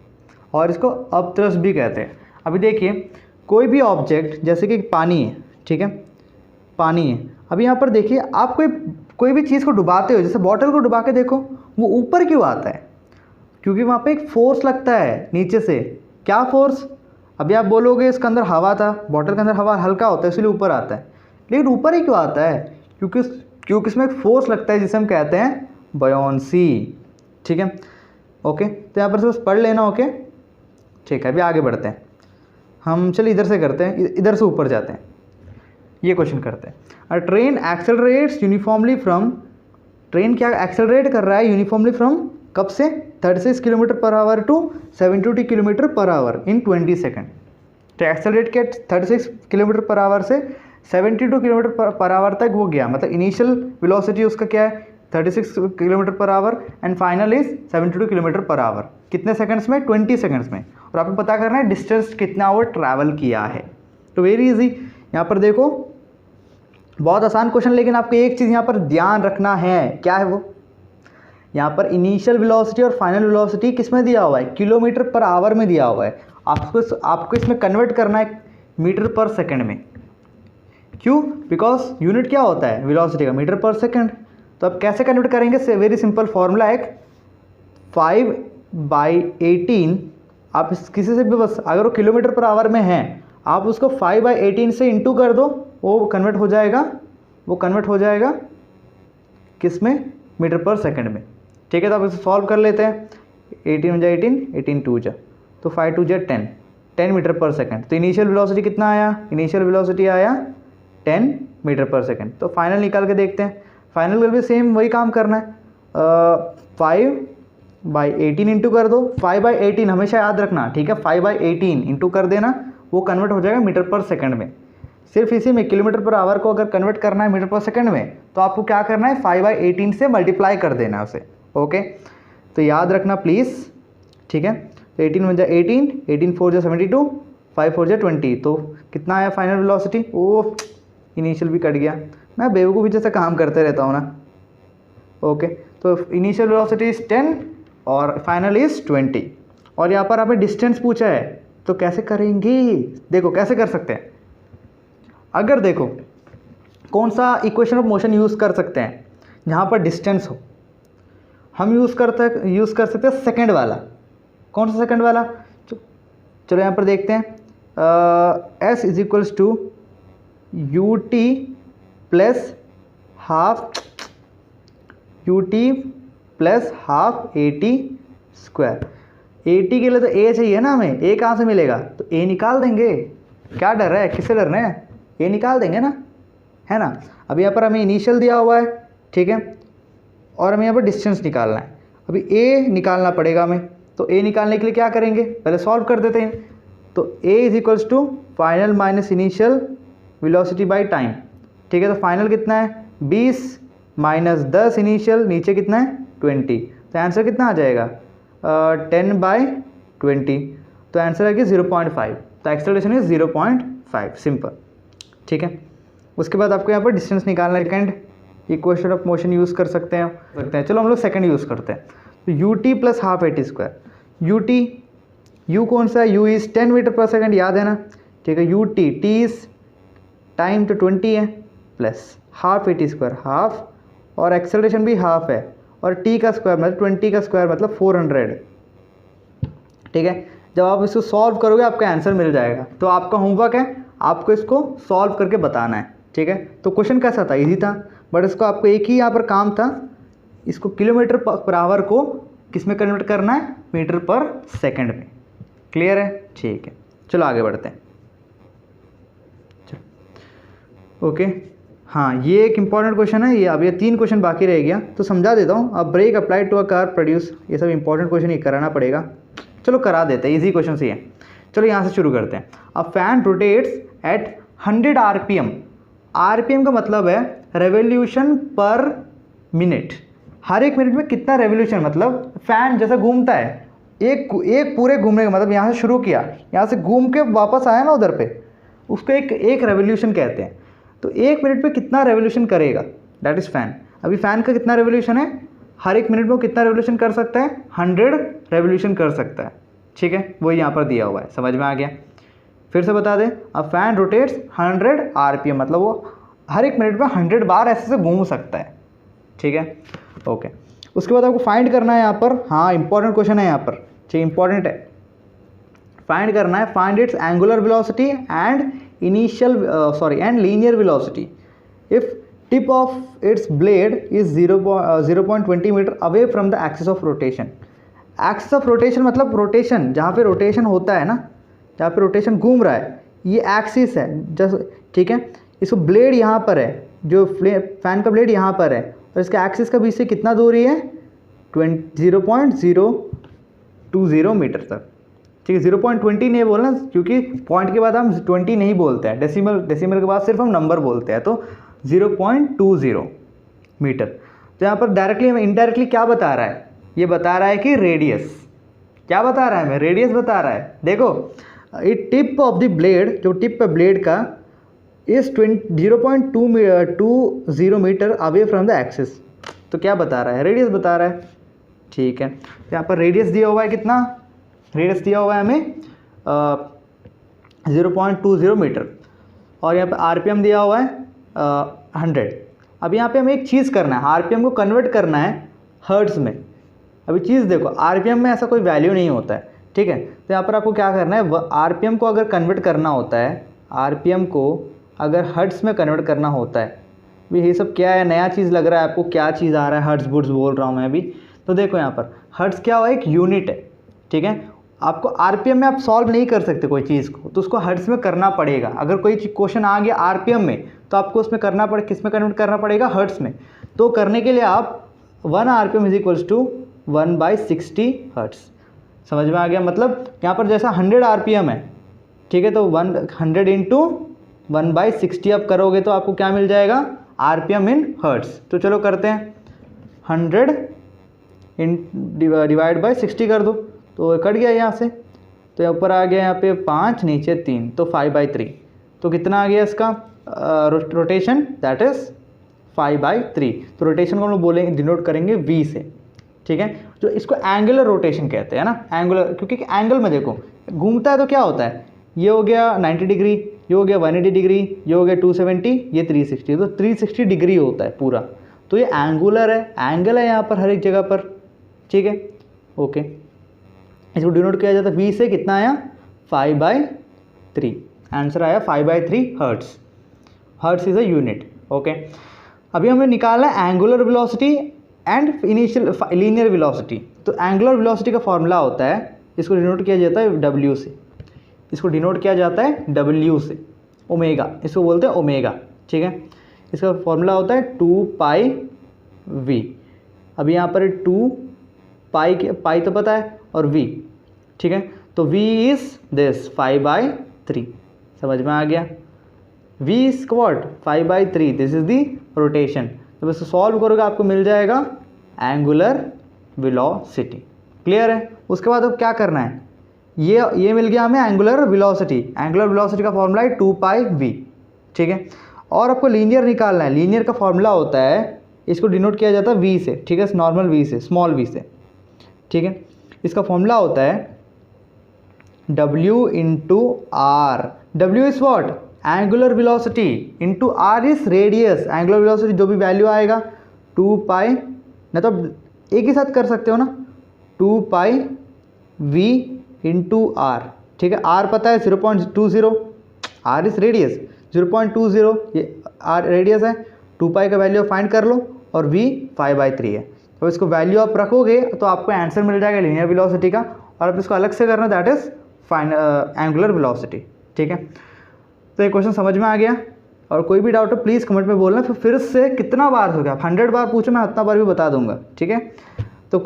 और इसको अपथ्रस्ट भी कहते हैं। अभी देखिए कोई भी ऑब्जेक्ट, जैसे कि पानी है, ठीक है, पानी है। अभी यहाँ पर देखिए आप कोई भी चीज़ को डुबाते हो, जैसे बॉटल को डुबा के देखो, वो ऊपर क्यों आता है? क्योंकि वहाँ पे एक फोर्स लगता है नीचे से। क्या फोर्स? अभी आप बोलोगे इसके अंदर हवा था, बॉटल के अंदर हवा हल्का होता है इसलिए ऊपर आता है, लेकिन ऊपर ही क्यों आता है? क्योंकि इसमें एक फोर्स लगता है जिसे हम कहते हैं बायोन्सी। ठीक है, ओके, तो यहाँ पर से बस पढ़ लेना। ओके, ठीक है, अभी आगे बढ़ते हैं हम। चलिए इधर से करते हैं, इधर से ऊपर जाते हैं, ये क्वेश्चन करते हैं। अ train accelerates uniformly from, train क्या एक्सेलरेट कर रहा है यूनिफॉर्मली फ्रॉम, कब से? 36 kilometre per hour to 72 kilometre per hour in 20 second. तो एक्सेलरेट किया 36 किलोमीटर पर आवर से 72 किलोमीटर पर आवर तक वो गया, मतलब इनिशियल वेलोसिटी उसका क्या है? 36 kilometre per our and final is 72 kilometre per our. कितने सेकंड्स में? 20 सेकंड्स में। और आपको पता करना है डिस्टेंस कितना वो ट्रैवल किया है। तो वेरी इजी, यहाँ पर देखो बहुत आसान क्वेश्चन, लेकिन आपको एक चीज़ यहाँ पर ध्यान रखना है। क्या है वो? यहाँ पर इनिशियल वेलोसिटी और फाइनल वेलोसिटी किस में दिया हुआ है? किलोमीटर पर आवर में दिया हुआ है। आपको इसमें कन्वर्ट करना है मीटर पर सेकंड में। क्यों? बिकॉज यूनिट क्या होता है वेलोसिटी का? मीटर पर सेकंड। तो आप कैसे कन्वर्ट करेंगे? से वेरी सिंपल फॉर्मूला है, 5/18। आप किसी से भी बस, अगर वो किलोमीटर पर आवर में है, आप उसको 5/18 से इंटू कर दो, वो कन्वर्ट हो जाएगा, किस में? मीटर पर सेकंड में। ठीक है, तो आप इसे सॉल्व कर लेते हैं। 18 × 18, 18 2 जा, तो 5 2 10, 10 मीटर पर सेकंड। तो इनिशियल वेलोसिटी कितना आया? इनिशियल वेलोसिटी आया 10 मीटर पर सेकंड। तो फाइनल निकाल के देखते हैं। फाइनल में भी सेम वही काम करना है, 5/18 इंटू कर दो। 5/18 हमेशा याद रखना, ठीक है, 5/18 इंटू कर देना, वो कन्वर्ट हो जाएगा मीटर पर सेकंड में। सिर्फ इसी में किलोमीटर पर आवर को अगर कन्वर्ट करना है मीटर पर सेकंड में, तो आपको क्या करना है? 5/18 से मल्टीप्लाई कर देना है उसे। ओके, तो याद रखना प्लीज़। ठीक है, तो 18 × 18, 18 4 × 72, 5 4 × 20। तो कितना आया फाइनल वेलोसिटी? ओह, इनिशियल भी कट गया। मैं बेवकूफ़ी जैसे काम करते रहता हूँ ना। ओके, तो इनिशियल वेलोसिटी इज़ 10 और फाइनल इज़ 20। और यहाँ पर आपने डिस्टेंस पूछा है, तो कैसे करेंगे? देखो कैसे कर सकते हैं। अगर देखो कौन सा इक्वेशन ऑफ मोशन यूज़ कर सकते हैं जहाँ पर डिस्टेंस हो? हम यूज़ कर सकते हैं सेकंड वाला। कौन सा सेकंड वाला? चलो यहाँ पर देखते हैं। S = ut plus half AT square. AT के लिए तो A चाहिए ना हमें, A कहाँ से मिलेगा? तो A निकाल देंगे। क्या डर है? किससे डरना है? A निकाल देंगे ना, है ना। अब यहाँ पर हमें इनिशियल दिया हुआ है, ठीक है, और हमें यहाँ पर डिस्टेंस निकालना है। अभी A निकालना पड़ेगा हमें, तो A निकालने के लिए क्या करेंगे? पहले सॉल्व कर देते हैं। तो A = final minus initial velocity by time. ठीक है, तो फाइनल कितना है? 20 - 10 इनिशियल, नीचे कितना है? 20। तो आंसर कितना आ जाएगा? 10/20। तो आंसर है कि 0.5। तो एक्सेलरेशन इज 0.5, सिंपल। ठीक है, उसके बाद आपको यहाँ पर डिस्टेंस निकालना है। Second equation of motion use कर सकते हैं। चलो हम लोग सेकंड यूज़ करते हैं। तो ut plus half AT square. u कौन सा है? u इज़ 10 मीटर पर सेकंड, याद है ना। ठीक है, ut t इज़ टाइम तो 20 है, plus half AT square, half, और एक्सेलरेशन भी हाफ है, और t का स्क्वायर मतलब 20 का स्क्वायर मतलब 400। ठीक है, जब आप इसको सॉल्व करोगे आपका आंसर मिल जाएगा। तो आपका होमवर्क है, आपको इसको सॉल्व करके बताना है। ठीक है, तो क्वेश्चन कैसा था? इजी था, बट इसको आपको एक ही यहाँ पर काम था, इसको किलोमीटर पर आवर को किस में कन्वर्ट करना है? मीटर पर सेकंड में। क्लियर है? ठीक है, चलो आगे बढ़ते हैं। चलो ओके, हाँ, ये एक इंपॉर्टेंट क्वेश्चन है। ये अब ये 3 क्वेश्चन बाकी रह गया, तो समझा देता हूँ। अब brake applied to a car produce, ये सब इंपॉर्टेंट क्वेश्चन ही कराना पड़ेगा। चलो करा देते हैं, इजी क्वेश्चन ही है। चलो यहाँ से शुरू करते हैं। A fan rotates at 100 RPM। RPM का मतलब है रेवोल्यूशन पर मिनट। हर एक मिनट में कितना रेवोल्यूशन, मतलब फैन जैसा घूमता है एक पूरे घूमने का मतलब यहाँ से शुरू किया, यहाँ से घूम के वापस आया ना उधर पे, उसको एक रेवोल्यूशन कहते हैं। तो 1 मिनट में कितना रेवोल्यूशन करेगा, दैट इज़ फ़ैन। अभी फ़ैन का कितना रेवोल्यूशन है, हर 1 मिनट में वो कितना रेवोल्यूशन कर सकता है, 100 रेवोल्यूशन कर सकता है। ठीक है, वो यहाँ पर दिया हुआ है, समझ में आ गया। फिर से बता दें, अ फैन रोटेट्स 100 RPM, मतलब वो हर 1 मिनट में 100 बार ऐसे से घूम सकता है। ठीक है, ओके। उसके बाद आपको फाइंड करना है यहाँ पर, हाँ इंपॉर्टेंट क्वेश्चन है यहाँ पर, ठीक इंपॉर्टेंट है, फाइंड करना है, find its angular velocity and and linear velocity if tip of its blade is 0.20 metre away from the axis of rotation. Axis of rotation मतलब रोटेशन, जहाँ पे रोटेशन होता है ना, जहाँ पे रोटेशन घूम रहा है, ये एक्सिस है जस्ट। ठीक है, इसको ब्लेड यहाँ पर है, जो फैन का ब्लेड यहाँ पर है, और इसका एक्सिस का बीच से कितना दूरी है, 0.020 मीटर तक। ठीक है, 0.20 नहीं बोलना, क्योंकि पॉइंट के बाद हम 20 नहीं बोलते हैं, डेसिमल के बाद सिर्फ हम नंबर बोलते हैं। तो 0.20 मीटर। तो यहाँ पर डायरेक्टली हमें इनडायरेक्टली क्या बता रहा है, ये बता रहा है कि रेडियस, क्या बता रहा है हमें, रेडियस बता रहा है। देखो, it tip of the blade, जो टिप है ब्लेड का, is 0.20 metre away from the axis. तो क्या बता रहा है, रेडियस बता रहा है। ठीक है, तो यहाँ पर रेडियस दिया हुआ है, कितना रेडियस दिया हुआ है हमें, 0.20 मीटर, और यहाँ पे RPM दिया हुआ है 100। अब यहाँ पे हमें एक चीज़ करना है, RPM को कन्वर्ट करना है हर्ट्ज़ में। अभी चीज़ देखो, RPM में ऐसा कोई वैल्यू नहीं होता है। ठीक है, तो यहाँ पर आपको क्या करना है, RPM को अगर कन्वर्ट करना होता है, RPM को अगर हर्ट्ज़ में कन्वर्ट करना होता है, अभी ये सब क्या है, नया चीज़ लग रहा है आपको, क्या चीज़ आ रहा है, हर्ट्ज़ बुर्ट्ज़ बोल रहा हूँ मैं अभी। तो देखो यहाँ पर हर्ट्ज़ क्या हुआ, एक यूनिट है। ठीक है, आपको RPM में आप सॉल्व नहीं कर सकते कोई चीज़ को, तो उसको हर्ट्ज़ में करना पड़ेगा। अगर कोई क्वेश्चन आ गया RPM में, तो आपको उसमें करना पड़े, किस में कन्वर्ट करना पड़ेगा, हर्ट्ज़ में। तो करने के लिए आप 1 RPM is equals to 1/60 hertz. समझ में आ गया, मतलब यहाँ पर जैसा 100 RPM है, ठीक है, तो 100 इंटू 1/60 आप करोगे तो आपको क्या मिल जाएगा, RPM इन हर्ट्ज़। तो चलो करते हैं, 100 डिवाइड बाई 60 कर दो, तो कट गया यहाँ से। तो ऊपर आ गया यहाँ पे 5, नीचे 3, तो 5/3। तो कितना आ गया इसका रोटेशन, दैट इज़ 5/3। तो रोटेशन को हम लोग बोलेंगे, डिनोट करेंगे V से। ठीक है, जो इसको एंगुलर रोटेशन कहते हैं ना, एंगुलर, क्योंकि एंगल में देखो घूमता है तो क्या होता है, ये हो गया 90 डिग्री, ये हो गया 180 डिग्री, ये हो गया 270, ये 360, तो 360 डिग्री होता है पूरा। तो ये एंगुलर है, एंगल है यहाँ पर हर एक जगह पर। ठीक है, ओके, इसको डिनोट किया जाता है V से, कितना आया, 5/3। आंसर आया 5/3 hertz. Hertz is a unit. Okay, अभी हमें निकालना है angular velocity and initial linear velocity. तो एंगुलर वेलोसिटी का फॉर्मूला होता है, इसको डिनोट किया जाता है W से, इसको डिनोट किया जाता है W से, ओमेगा, इसको बोलते हैं ओमेगा। ठीक है, इसका फॉर्मूला होता है 2πV। अभी यहाँ पर 2 पाई तो पता है, और V। ठीक है, तो V इज़ दिस 5/3। समझ में आ गया, V is what, 5/3, this is the rotation. जब इसको सॉल्व करोगे आपको मिल जाएगा एंगुलर वेलोसिटी। क्लियर है। उसके बाद अब क्या करना है, ये मिल गया हमें एंगुलर वेलोसिटी। एंगुलर वेलोसिटी का फॉर्मूला है 2πV। ठीक है, और आपको लीनियर निकालना है। लीनियर का फॉर्मूला होता है, इसको डिनोट किया जाता है V से। ठीक है, नॉर्मल V से, स्मॉल v से। ठीक है, इसका फॉर्मूला होता है W into R। W is what, angular velocity, into R is radius. Angular velocity जो भी वैल्यू आएगा 2π, नहीं तो एक ही साथ कर सकते हो ना, 2πV इंटू R। ठीक है, R पता है 0.20, R इज रेडियस, 0.20 ये R रेडियस है, 2π का वैल्यू फाइंड कर लो, और V 5/3 है। तो इसको वैल्यू आप रखोगे तो आपको आंसर मिल जाएगा लीनियर वेलोसिटी का, और अब इसको अलग से करना, दैट इज एंगुलर वेलोसिटी। ठीक है, तो ये क्वेश्चन समझ में आ गया। और कोई भी डाउट हो प्लीज़ कमेंट में बोलना, फिर से कितना बार हो गया, 100 बार पूछो, मैं उतना बार भी बता दूंगा। ठीक है, तो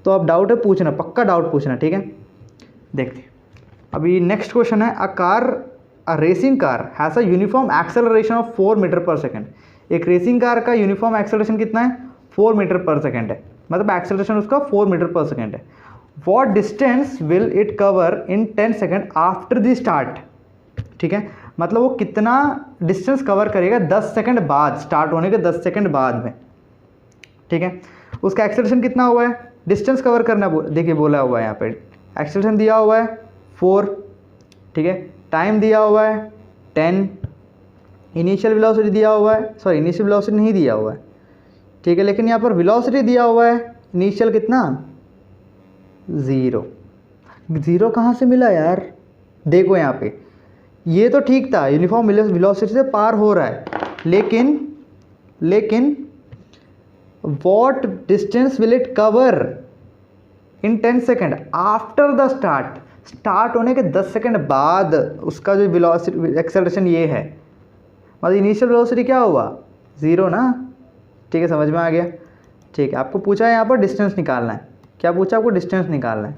अब डाउट है पूछना, पक्का डाउट पूछना। ठीक है, देखते अभी नेक्स्ट क्वेश्चन है, a racing car has a uniform acceleration of 4 metre पर सेकेंड। एक रेसिंग कार का यूनिफॉर्म एक्सेलरेशन कितना है, 4 मीटर पर सेकेंड है, मतलब एक्सेलरेशन उसका 4 मीटर पर सेकेंड है। What distance will it cover in 10 second after the start. ठीक है, मतलब वो कितना डिस्टेंस कवर करेगा 10 सेकेंड बाद, स्टार्ट होने के 10 सेकेंड बाद में। ठीक है, उसका एक्सेलरेशन कितना हुआ है, डिस्टेंस कवर करना देखिए बोला हुआ है यहाँ पे, एक्सेलरेशन दिया हुआ है 4। ठीक है, टाइम दिया हुआ है 10, इनिशियल वेलोसिटी दिया हुआ है, सॉरी इनिशियल वेलोसिटी नहीं दिया हुआ है। ठीक है, लेकिन यहाँ पर वेलोसिटी दिया हुआ है इनिशियल कितना 0। 0 कहाँ से मिला यार, देखो यहाँ पे ये तो ठीक था, यूनिफॉर्म वेलोसिटी से पार हो रहा है, लेकिन what distance will it cover in 10 second after the start, start होने के 10 सेकेंड बाद उसका जो वेलोसिटी एक्सेलरेशन ये है, मतलब इनिशियल वेलोसिटी क्या हुआ 0 ना। ठीक है, समझ में आ गया। ठीक है, आपको पूछा है यहाँ पर डिस्टेंस निकालना है, क्या पूछा आपको, डिस्टेंस निकालना है।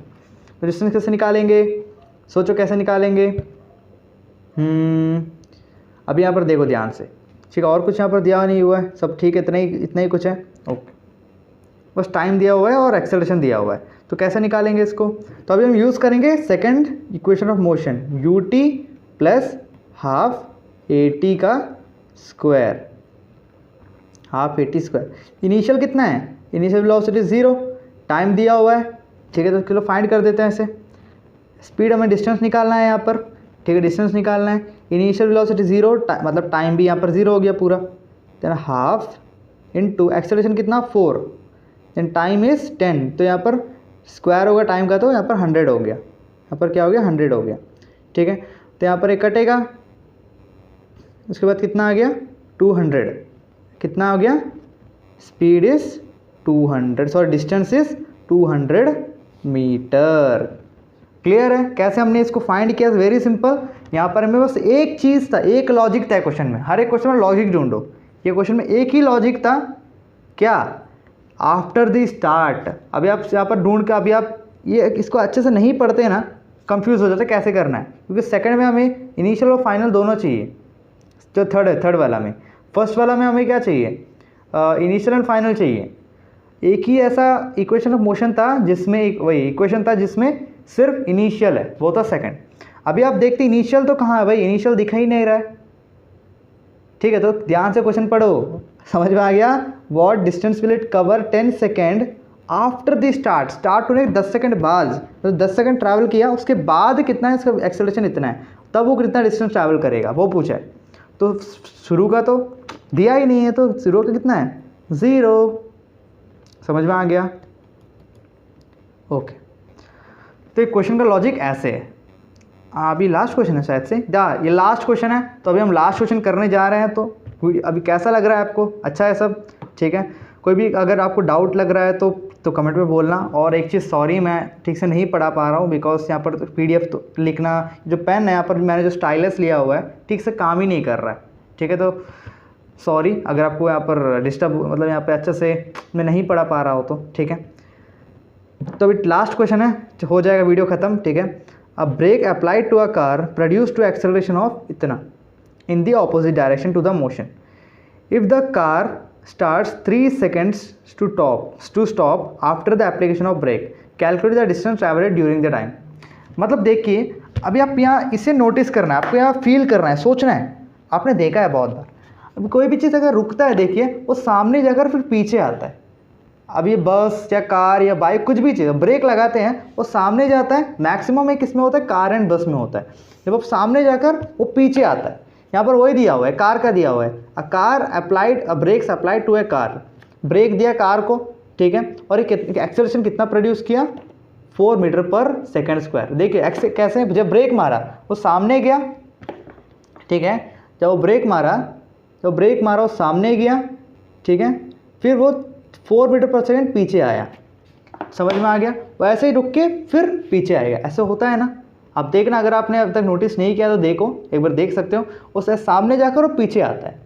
तो डिस्टेंस कैसे निकालेंगे, सोचो कैसे निकालेंगे। अभी यहाँ पर देखो ध्यान से। ठीक है, और कुछ यहाँ पर दिया नहीं हुआ है, सब ठीक है, इतना ही कुछ है। ओके, बस टाइम दिया हुआ है और एक्सेलरेशन दिया हुआ है। तो कैसे निकालेंगे इसको, तो अभी हम यूज़ करेंगे second equation of motion, ut plus half at का square, half at square. Initial कितना है, इनिशियल वेलोसिटी 0, टाइम दिया हुआ है। ठीक है, तो चलो फाइंड कर देते हैं ऐसे। स्पीड हमें डिस्टेंस निकालना है यहाँ पर। ठीक है, डिस्टेंस निकालना है, इनिशियल वेलोसिटी 0, मतलब टाइम भी यहाँ पर 0 हो गया पूरा, देन हाफ इनटू एक्सेलरेशन कितना 4, देन टाइम इज़ 10, तो यहाँ पर स्क्वायर होगा टाइम का, तो यहाँ पर 100 हो गया, यहाँ पर क्या हो गया 100 हो गया। ठीक है, तो यहाँ पर एक कटेगा, उसके बाद कितना आ गया 200, कितना हो गया, speed is 200, sorry distance is 200 metre. Clear है कैसे हमने इसको फाइंड किया, वेरी सिंपल। यहाँ पर हमें बस एक चीज़ था, एक लॉजिक था क्वेश्चन में, हर एक क्वेश्चन में लॉजिक ढूंढो। ये क्वेश्चन में एक ही लॉजिक था, क्या, आफ्टर द स्टार्ट। अभी आप यहाँ पर ढूंढ के, अभी आप ये इसको अच्छे से नहीं पढ़ते ना, कंफ्यूज हो जाते कैसे करना है, क्योंकि सेकंड में हमें इनिशियल और फाइनल दोनों चाहिए। जो थर्ड है, थर्ड वाला में, फर्स्ट वाला में हमें क्या चाहिए, इनिशियल एंड फाइनल चाहिए। एक ही ऐसा इक्वेशन ऑफ मोशन था जिसमें वही इक्वेशन था जिसमें सिर्फ इनिशियल है, वो था सेकंड। अभी आप देखते इनिशियल तो कहाँ है भाई, इनिशियल दिखा ही नहीं रहा है। ठीक है, तो ध्यान से क्वेश्चन पढ़ो, समझ में आ गया। What distance will it cover 10 second after the start, start होने के 10 सेकेंड बाद, तो 10 सेकेंड ट्रैवल किया, उसके बाद कितना है इसका एक्सेलरेशन इतना है, तब वो कितना डिस्टेंस ट्रैवल करेगा वो पूछा है। तो शुरू का तो दिया ही नहीं है, तो शुरू का कितना है 0, समझ में आ गया। ओके, तो एक क्वेश्चन का लॉजिक ऐसे है। अभी लास्ट क्वेश्चन है शायद से, ये लास्ट क्वेश्चन है, तो अभी हम लास्ट क्वेश्चन करने जा रहे हैं। तो अभी कैसा लग रहा है आपको, अच्छा है सब, ठीक है। कोई भी अगर आपको डाउट लग रहा है तो कमेंट में बोलना। और एक चीज़, सॉरी मैं ठीक से नहीं पढ़ा पा रहा हूँ, बिकॉज यहाँ पर PDF तो लिखना, जो पेन है यहाँ पर मैंने जो स्टाइलस लिया हुआ है ठीक से काम ही नहीं कर रहा है। ठीक है, तो सॉरी अगर आपको यहाँ पर डिस्टर्ब, मतलब यहाँ पर अच्छे से मैं नहीं पढ़ा पा रहा हूँ तो, ठीक है। तो अभी लास्ट क्वेश्चन है, हो जाएगा वीडियो ख़त्म, ठीक है। A brake applied to a car produce to acceleration of इतना in the opposite direction to the motion. If the car starts 3 seconds to stop after the application of brake, calculate the distance traveled during the time. मतलब देखिए, अभी आप यहाँ इसे notice करना है, आपको यहाँ फील करना है, सोचना है। आपने देखा है बहुत बार, अभी कोई भी चीज़ अगर रुकता है, देखिए वो सामने जाकर फिर पीछे आता है। अब ये बस या कार या बाइक कुछ भी चीज़, ब्रेक लगाते हैं वो सामने जाता है, मैक्सिमम एक किस में होता है, कार एंड बस में होता है। जब वो सामने जाकर वो पीछे आता है, यहाँ पर वही दिया हुआ है, कार का दिया हुआ है, a car applied, a brakes applied to a car, brake दिया कार को, ठीक है। और एक्सेलरेशन कितना प्रोड्यूस किया, 4 मीटर पर सेकेंड स्क्वायर। देखिए कैसे, जब ब्रेक मारा वो सामने गया, ठीक है, जब वो ब्रेक मारा वो सामने गया, ठीक है, फिर वो 4 मीटर पर सेकेंड पीछे आया, समझ में आ गया। वैसे ही रुक के फिर पीछे आएगा, ऐसे होता है ना। आप देखना, अगर आपने अब तक नोटिस नहीं किया तो देखो, एक बार देख सकते हो, उससे सामने जाकर वो पीछे आता है,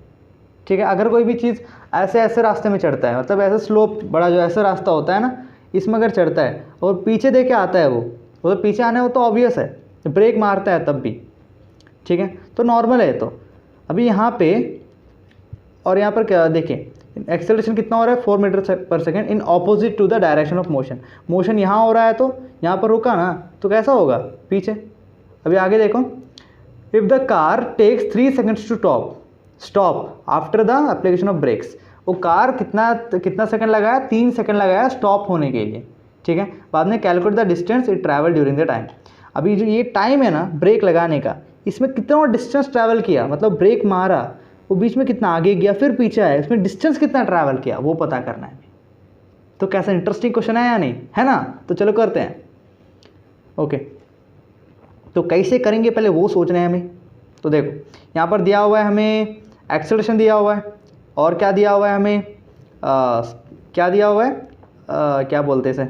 ठीक है। अगर कोई भी चीज़ ऐसे रास्ते में चढ़ता है, मतलब ऐसे स्लोप बड़ा जो ऐसा रास्ता होता है ना, इसमें अगर चढ़ता है और पीछे देके आता है वो तो पीछे आने वो तो ऑब्वियस है, ब्रेक मारता है तब भी, ठीक है, तो नॉर्मल है। तो अभी यहाँ पे और यहाँ पर क्या देखें, एक्सेलरेशन कितना हो रहा है 4 मीटर पर second in opposite to the direction of motion. Motion यहाँ हो रहा है तो यहाँ पर रुका ना, तो कैसा होगा पीछे। अभी आगे देखो, if the car takes 3 seconds to stop after the application of brakes, वो कार कितना सेकंड लगाया, 3 सेकंड लगाया स्टॉप होने के लिए, ठीक है। बाद में calculate the distance it travel during the time. अभी जो ये टाइम है ना ब्रेक लगाने का, इसमें कितना डिस्टेंस ट्रैवल किया, मतलब ब्रेक मारा वो बीच में कितना आगे गया फिर पीछे आया, इसमें डिस्टेंस कितना ट्रैवल किया वो पता करना है। तो कैसा इंटरेस्टिंग क्वेश्चन है या नहीं, है ना। तो चलो करते हैं। ओके, तो कैसे करेंगे पहले वो सोचना है हमें। तो देखो यहाँ पर दिया हुआ है हमें एक्सेलरेशन दिया हुआ है, और क्या दिया हुआ है हमें, क्या दिया हुआ है, क्या बोलते हैं इसे,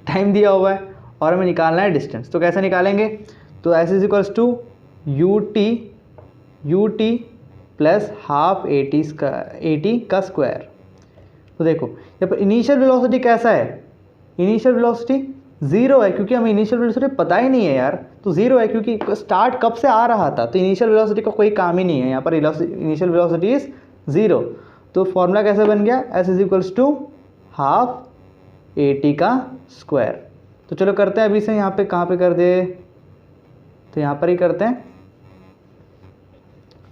टाइम दिया हुआ है, और हमें निकालना है डिस्टेंस। तो कैसे निकालेंगे, तो S is equals to U T plus half A T का स्क्वायर। तो देखो यहाँ पर इनिशियल वेलोसिटी कैसा है, इनिशियल वेलोसिटी 0 है, क्योंकि हमें इनिशियल वेलोसिटी पता ही नहीं है यार। तो 0 है क्योंकि स्टार्ट कब से आ रहा था, तो इनिशियल वेलोसिटी का कोई काम ही नहीं है यहाँ पर, इनिशियल वेलोसिटी इज 0। तो फॉर्मूला कैसे बन गया, S is equals to half A T का स्क्वायर। तो चलो करते हैं अभी से, यहाँ पे कहाँ पे कर दे, तो यहाँ पर ही करते हैं,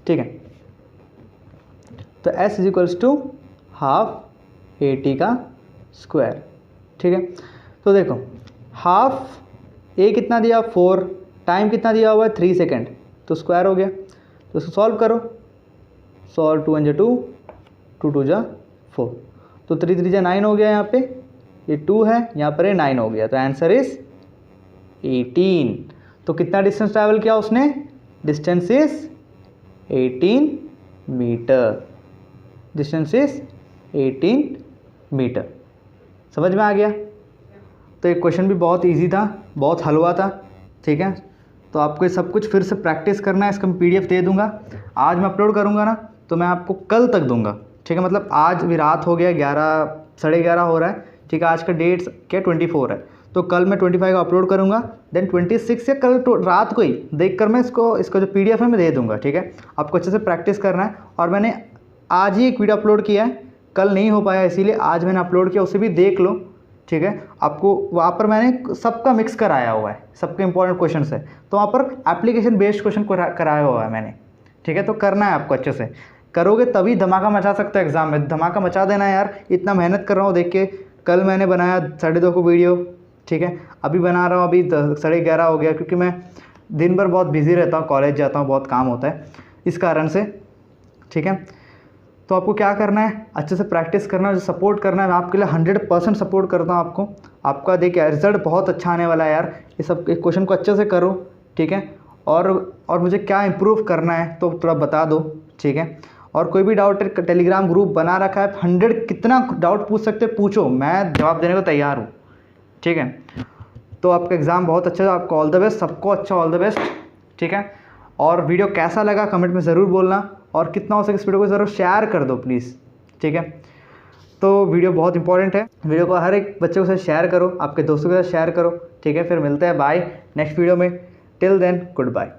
ठीक है। तो S is equals to half A T का स्क्वायर, ठीक है। तो देखो हाफ ए कितना दिया 4, टाइम कितना दिया हुआ है 3 सेकेंड, तो स्क्वायर हो गया। तो इसको सॉल्व करो, सॉल्व 2 × 2, 2 × 2 = 4, तो 3 × 3 = 9 हो गया। यहाँ पे ये 2 है, यहाँ पर ये 9 हो गया, तो आंसर इज 18। तो कितना डिस्टेंस ट्रैवल किया उसने, distance is 18 metre, distance is 18 metre. समझ में आ गया। तो एक क्वेश्चन भी बहुत इजी था, बहुत हलवा था, ठीक है। तो आपको ये सब कुछ फिर से प्रैक्टिस करना है, इसका मैं PDF दे दूंगा। आज मैं अपलोड करूंगा ना, तो मैं आपको कल तक दूंगा, ठीक है। मतलब आज भी रात हो गया, 11 साढ़े 11 हो रहा है, ठीक है। आज का डेट क्या 24 है, तो कल मैं 25 का अपलोड करूंगा, देन 26 या कल रात को ही देख कर मैं इसका जो PDF है मैं दे दूंगा, ठीक है। आपको अच्छे से प्रैक्टिस करना है। और मैंने आज ही एक वीडियो अपलोड किया है, कल नहीं हो पाया, इसीलिए आज मैंने अपलोड किया, उसे भी देख लो, ठीक है। आपको वहाँ पर मैंने सबका मिक्स कराया हुआ है, सबके इंपॉर्टेंट क्वेश्चन है, तो वहाँ पर एप्लीकेशन बेस्ड क्वेश्चन कराया हुआ है मैंने, ठीक है। तो करना है आपको, अच्छे से करोगे तभी धमाका मचा सकते हो एग्जाम में। धमाका मचा देना यार, इतना मेहनत कर रहा हूँ, देख के कल मैंने बनाया 2:30 को वीडियो, ठीक है। अभी बना रहा हूँ, अभी 11:30 हो गया, क्योंकि मैं दिन भर बहुत बिजी रहता हूँ, कॉलेज जाता हूँ, बहुत काम होता है इस कारण से, ठीक है। तो आपको क्या करना है, अच्छे से प्रैक्टिस करना है, जो सपोर्ट करना है, मैं आपके लिए 100% सपोर्ट करता हूँ आपको। आपका देखिए रिजल्ट बहुत अच्छा आने वाला है यार, ये सब क्वेश्चन को अच्छे से करो, ठीक है। और मुझे क्या इम्प्रूव करना है तो थोड़ा बता दो, ठीक है। और कोई भी डाउट है, टेलीग्राम ग्रुप बना रखा है, 100 कितना डाउट पूछ सकते पूछो, मैं जवाब देने को तैयार हूँ, ठीक है। तो आपका एग्ज़ाम बहुत अच्छा है, आपको ऑल द बेस्ट, सबको अच्छा ऑल द बेस्ट, ठीक है। और वीडियो कैसा लगा कमेंट में ज़रूर बोलना, और कितना हो सके इस वीडियो को ज़रूर शेयर कर दो प्लीज़, ठीक है। तो वीडियो बहुत इंपॉर्टेंट है, वीडियो को हर एक बच्चे के साथ शेयर करो, आपके दोस्तों के साथ शेयर करो, ठीक है। फिर मिलते हैं, बाय नेक्स्ट वीडियो में, टिल देन गुड बाय।